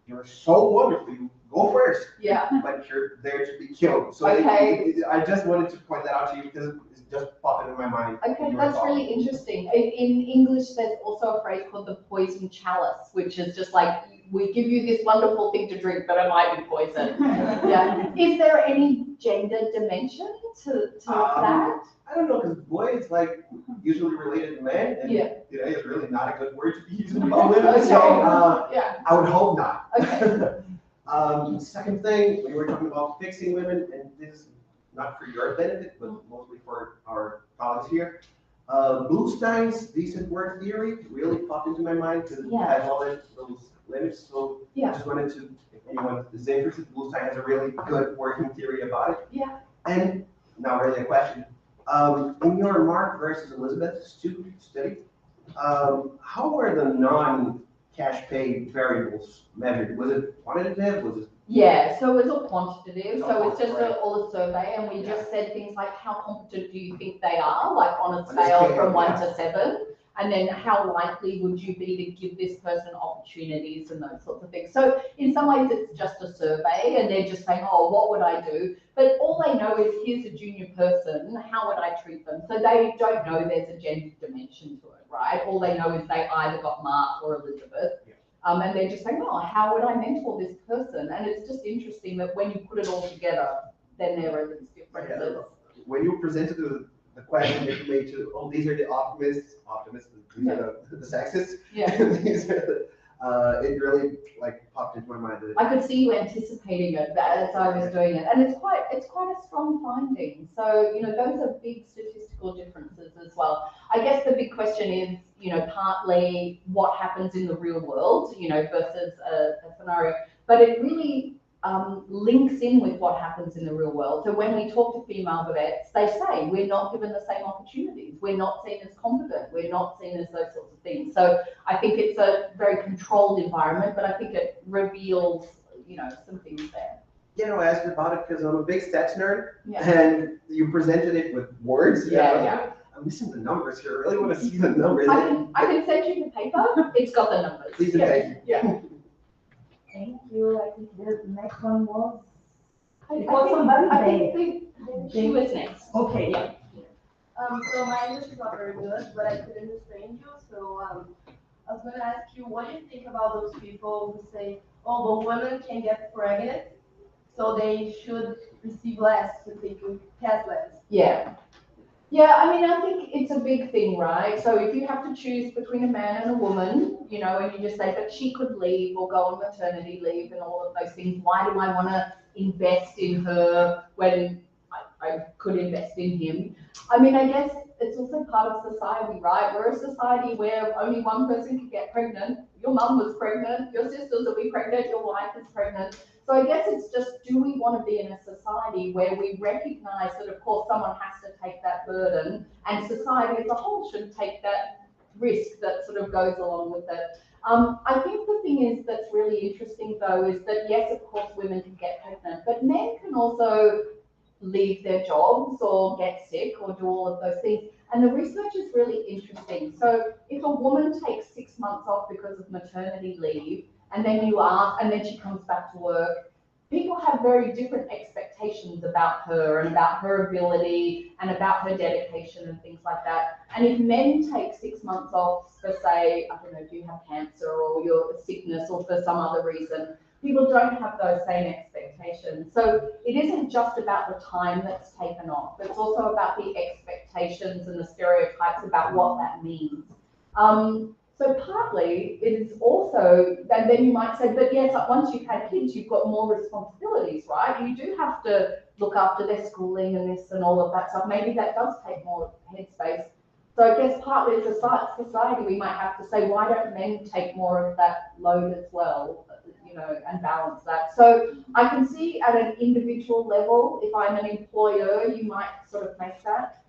you're so wonderful. You go first. Yeah. But you're there to be killed. So okay. I just wanted to point that out to you because it's just popping in my mind. Okay, that's really interesting. In English, there's also a phrase called the poison chalice, which is just like, we give you this wonderful thing to drink, but it might be poison. Yeah. Is there any gender dimension to that? I don't know, because boy is like usually related to man, and today is really not a good word to be using about women. Okay. So yeah. I would hope not. Okay. Second thing, we were talking about fixing women, and this is not for your benefit, but mostly for our colleagues here. Bluestein's decent work theory really popped into my mind because it has all those limits. So I just wanted to, if anyone is interested, Bluestein has a really good working theory about it. Yeah. And now really a question. In your Mark versus Elizabeth study, how were the non-cash pay variables measured? Was it quantitative? Was it? Yeah, so it's all quantitative. So it's just all a survey, and we just said things like, how competent do you think they are, like on a scale from 1 to 7? And then how likely would you be to give this person opportunities and those sorts of things. So in some ways it's just a survey and they're just saying, oh, what would I do? But all they know is, here's a junior person, how would I treat them? So they don't know there's a gender dimension to it, right? All they know is they either got Mark or Elizabeth. And they're just saying, oh, how would I mentor this person? And it's just interesting that when you put it all together, then there are these differences. When you presented the question that you made to, oh, these are the optimists, these are the sexists. Yeah. These are it really like popped into my mind. I could see you anticipating it as I was doing it, and it's quite a strong finding. So those are big statistical differences as well. I guess the big question is partly what happens in the real world versus a scenario, but it really links in with what happens in the real world. So when we talk to female vets, they say we're not given the same opportunities, we're not seen as competent, we're not seen as those sorts of things. So I think it's a very controlled environment, but I think it reveals some things there. I asked about it because I'm a big stats nerd, Yeah. and you presented it with words. Yeah. I'm missing the numbers here. I really want to see the numbers. I can send you the paper. It's got the numbers. Please and thank you. Yeah. Thank you. I think the next one was. I think she was next. Okay. Yeah. So my English is not very good, but I could understand you. So I was going to ask you, what do you think about those people who say, oh, but women can get pregnant, so they should receive less to take test less? Yeah. Yeah, I mean, I think it's a big thing, right? So if you have to choose between a man and a woman, and you just say, but she could leave or go on maternity leave and all of those things, why do I want to invest in her when I could invest in him? I mean, I guess it's also part of society, right? We're a society where only one person can get pregnant. Your mum was pregnant, your sisters will be pregnant, your wife is pregnant. So I guess it's just, do we want to be in a society where we recognize that, of course, someone has to take that burden, and society as a whole should take that risk that sort of goes along with it? I think the thing is that's really interesting, though, is that, yes, of course, women can get pregnant, but men can also leave their jobs or get sick or do all of those things. And the research is really interesting. So if a woman takes 6 months off because of maternity leave, and then she comes back to work, people have very different expectations about her and about her ability and about her dedication and things like that. And if men take 6 months off for, say, I don't know, if you have cancer or your sickness or for some other reason, people don't have those same expectations. So it isn't just about the time that's taken off, it's also about the expectations and the stereotypes about what that means. So partly it is also, and then you might say, but yes, once you've had kids, you've got more responsibilities, right? You do have to look after their schooling and this and all of that stuff. Maybe that does take more headspace. So I guess partly as a society, we might have to say, why don't men take more of that load as well, and balance that? So I can see at an individual level, if I'm an employer, you might sort of make that.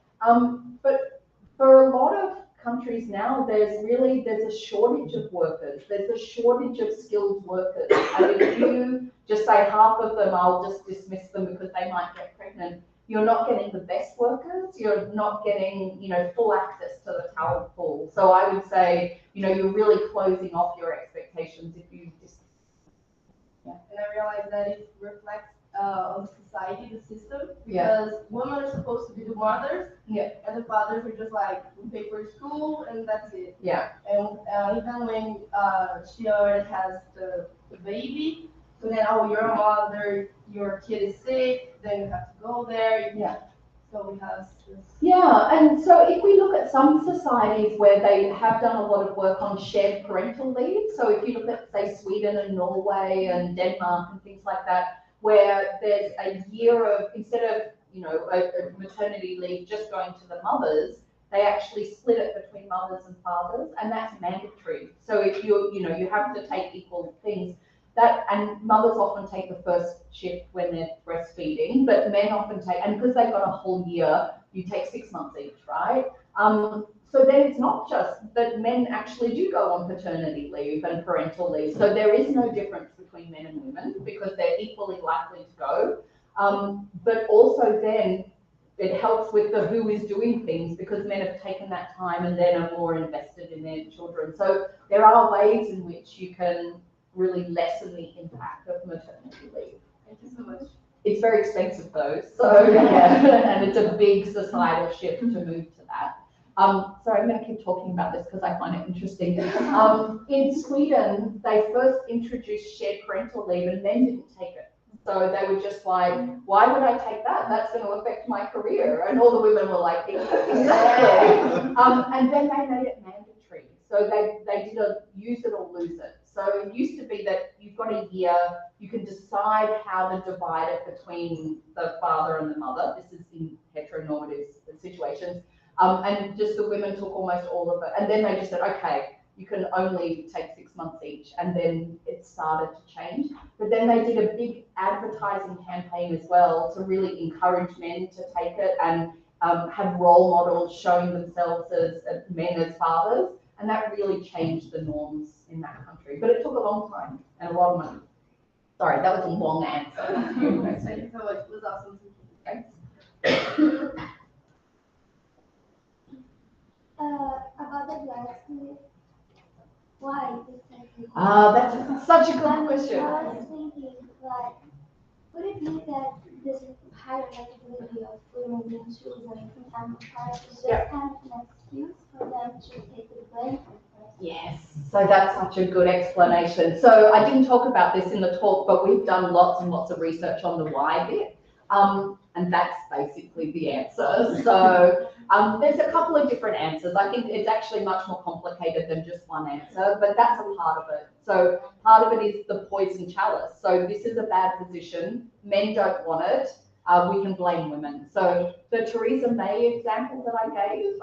But for a lot of countries now, there's a shortage of workers. There's a shortage of skilled workers. And if you just say half of them, I'll just dismiss them because they might get pregnant, you're not getting the best workers. You're not getting, full access to the talent pool. So I would say, you're really closing off your expectations if you just. Yeah. And I realize that it reflects on society, the system, because women are supposed to be the mothers, and the fathers are just like, we pay for school and that's it. Yeah. And even when she already has the baby, so then, oh, you're a mother, your kid is sick, then you have to go there. Yeah. So we have this. Yeah, and so if we look at some societies where they have done a lot of work on shared parental leave, so if you look at, say, Sweden and Norway and Denmark and things like that, where there's a year of, instead of, a maternity leave just going to the mothers, they actually split it between mothers and fathers, and that's mandatory. So if you have to take equal things. And mothers often take the first shift when they're breastfeeding, but men often take, and because they've got a whole year, you take 6 months each, right? So then it's not just that men actually do go on paternity leave and parental leave. So there is no difference between men and women because they're equally likely to go. But also then it helps with the who is doing things because men have taken that time and then are more invested in their children. So there are ways in which you can really lessen the impact of maternity leave. Thank you so much. It's very expensive though, so yeah, and it's a big societal shift to move to that. Sorry, I'm going to keep talking about this because I find it interesting. In Sweden, they first introduced shared parental leave and men didn't take it. So they were just like, why would I take that? That's going to affect my career. And all the women were like, exactly. And then they made it mandatory. So they did a use it or lose it. So it used to be that you've got a year, you can decide how to divide it between the father and the mother. This is in heteronormative situations. And just the women took almost all of it. And then they just said, okay, you can only take 6 months each. And then it started to change. But then they did a big advertising campaign as well to really encourage men to take it and have role models showing themselves as men as fathers. And that really changed the norms in that country. But it took a long time and a lot of money. Sorry, that was a long answer. Thank you so much. It was awesome. Thanks. About the blasphemy, why? That's such a good question. I was thinking, like, would it be that this higher likelihood of women being chosen in time of fire is just kind of an excuse for them to take the blame for it? Yes, so that's such a good explanation. So I didn't talk about this in the talk, but we've done lots and lots of research on the why bit. And that's basically the answer. So there's a couple of different answers. I think it's actually much more complicated than just one answer, but that's a part of it. So part of it is the poison chalice. So this is a bad position. Men don't want it. We can blame women. So the Theresa May example that I gave,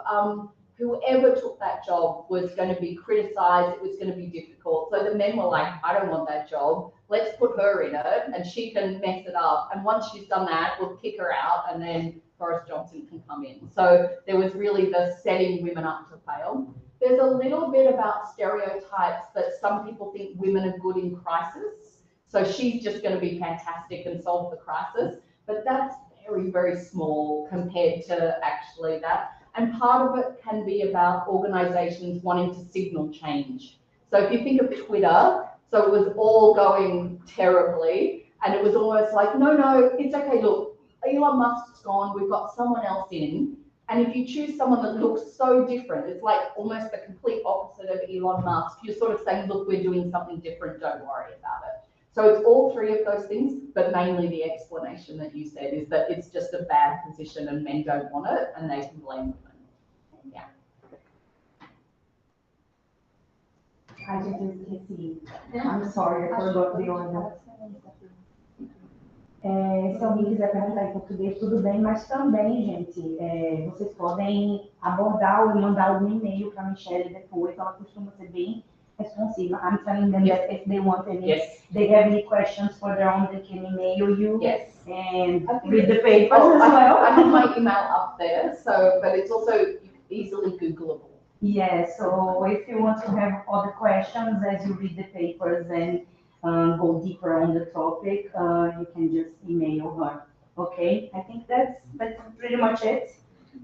whoever took that job was going to be criticized. It was going to be difficult. So the men were like, I don't want that job. Let's put her in it and she can mess it up. And once she's done that, we'll kick her out and then Boris Johnson can come in. So there was really the setting women up to fail. There's a little bit about stereotypes that some people think women are good in crisis. So she's just going to be fantastic and solve the crisis. But that's very, very small compared to actually that. And part of it can be about organizations wanting to signal change. So if you think of Twitter, so it was all going terribly, and it was almost like, no, it's okay, look, Elon Musk's gone, we've got someone else in, and if you choose someone that looks so different, it's like almost the complete opposite of Elon Musk. You're sort of saying, look, we're doing something different, don't worry about it. So it's all three of those things, but mainly the explanation that you said is that it's just a bad position and men don't want it and they can blame women. Yeah. I just esqueci. I'm sorry, I forgot the order. Se alguém quiser perguntar em português, tudo bem, mas também, gente, vocês podem abordar ou mandar algum e-mail para a Michele depois, ela costuma ser bem responsive. I'm telling them that if they want any, they have any questions for their own, they can email you and read the papers as well. I have my email up there, so but it's also easily Googleable. Yes, so if you want to have other questions as you read the papers and go deeper on the topic, you can just email her. Okay, I think that's pretty much it.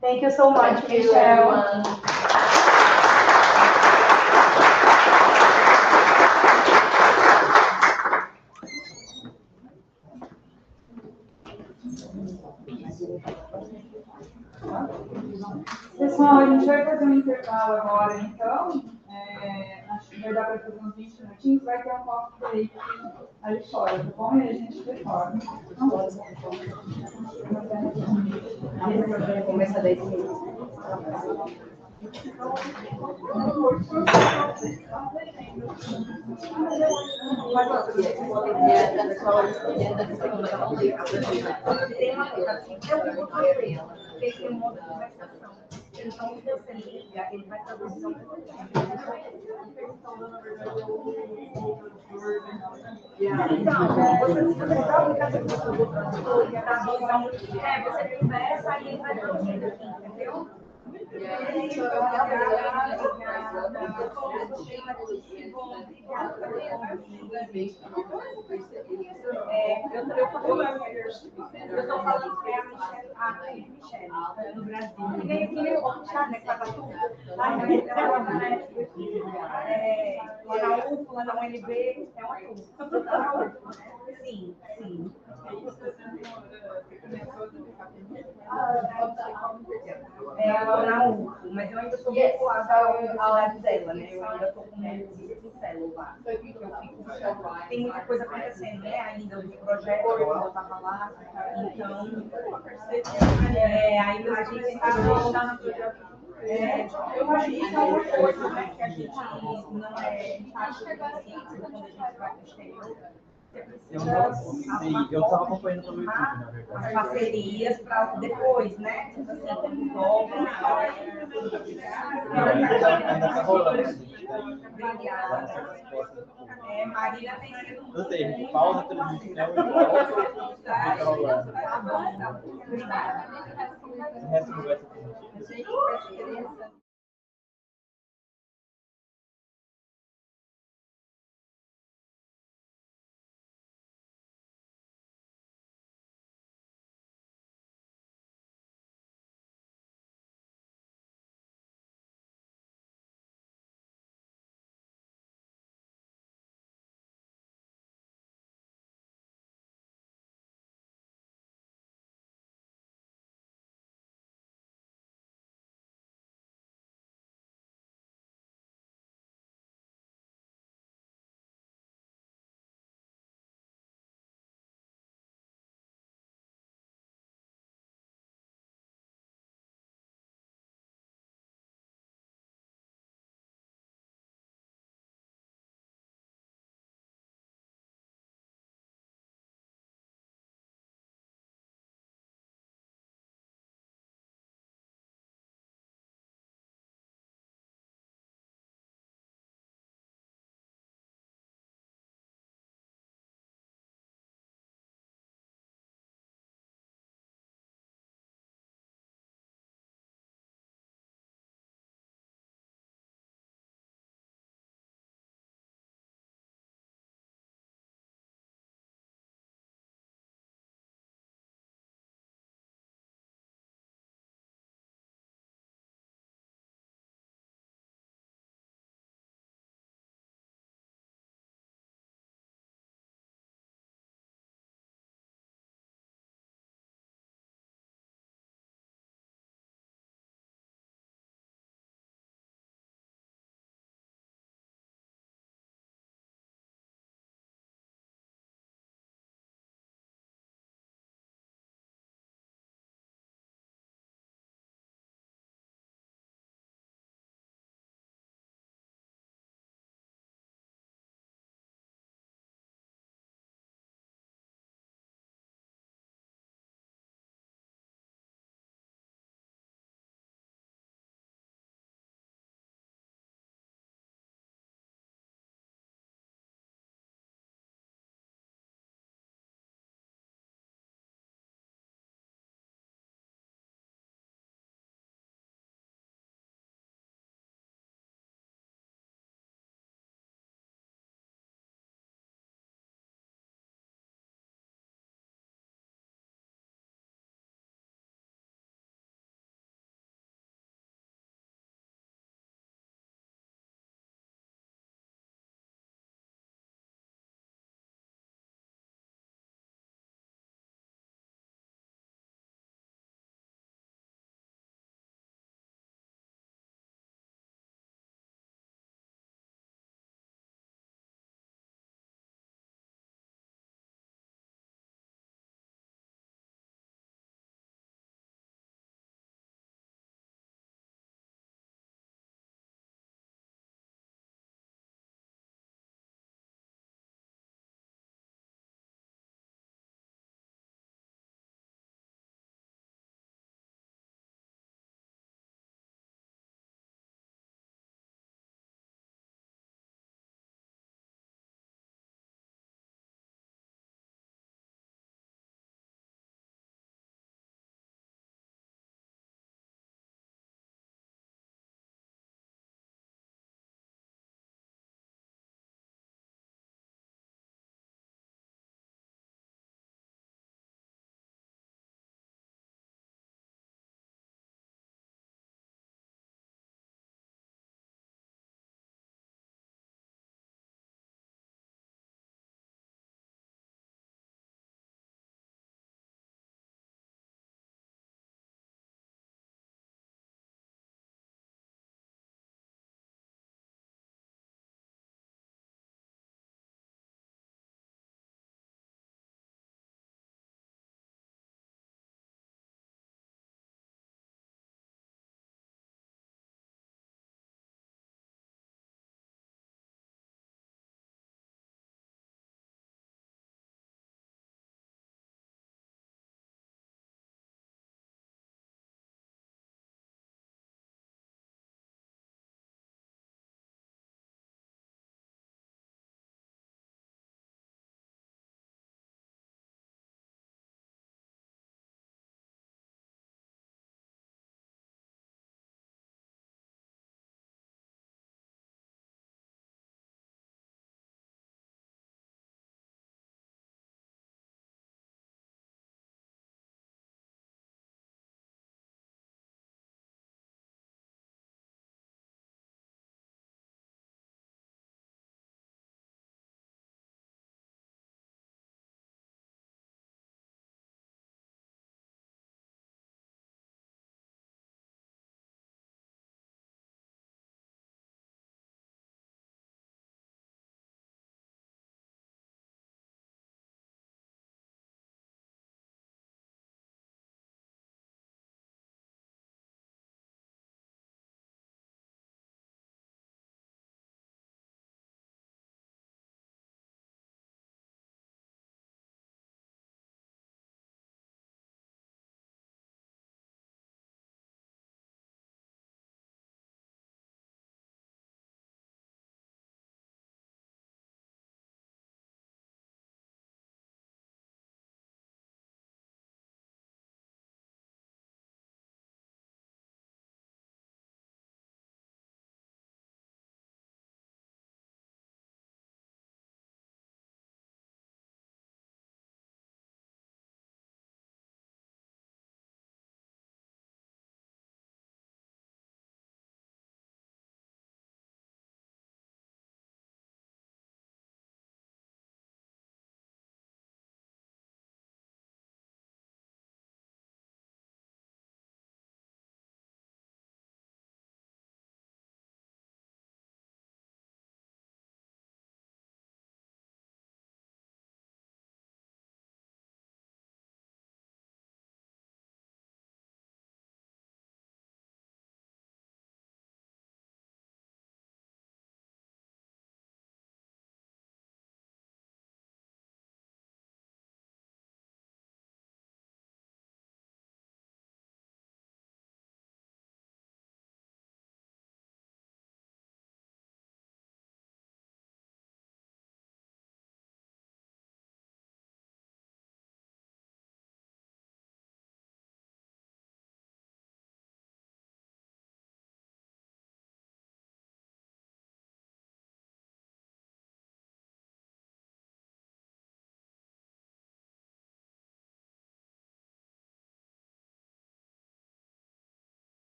Thank you so much, Michele. Pessoal, a gente vai fazer um intervalo agora, então. Acho que vai dar para fazer uns 20 minutinhos. Vai ter um coffee break ali fora, tá bom? E a gente retorna. Começa 10 minutos. Então, você liga, ele vai traduzir um pouco. Você conversa, aí ele vai traduzindo aqui, entendeu? Eu estou falando que é a Michele, no Brasil. E nem aquele outro chá, né, que estava tudo. Lá na UF, lá na UNB, é uma turma. Sim, sim. Na UF, mas eu ainda estou vinculada à universidade dela, né? Eu ainda estou com o Pelo lá. Tem muita coisa acontecendo, né? Ainda os projetos, eu estava lá, então. Aí a gente está Eu acho que isso é uma coisa, né, que a gente não é empática quando a gente vai para o exterior. Eu estava acompanhando pelo YouTube, na verdade. As parcerias para depois, né? Tipo assim, como volta. Ainda está rolando. Obrigada. Marília tem sido muito. Não sei, a gente pausa a transmissão e volta. Fica rolando. Tá bom, então. Obrigada. O resto do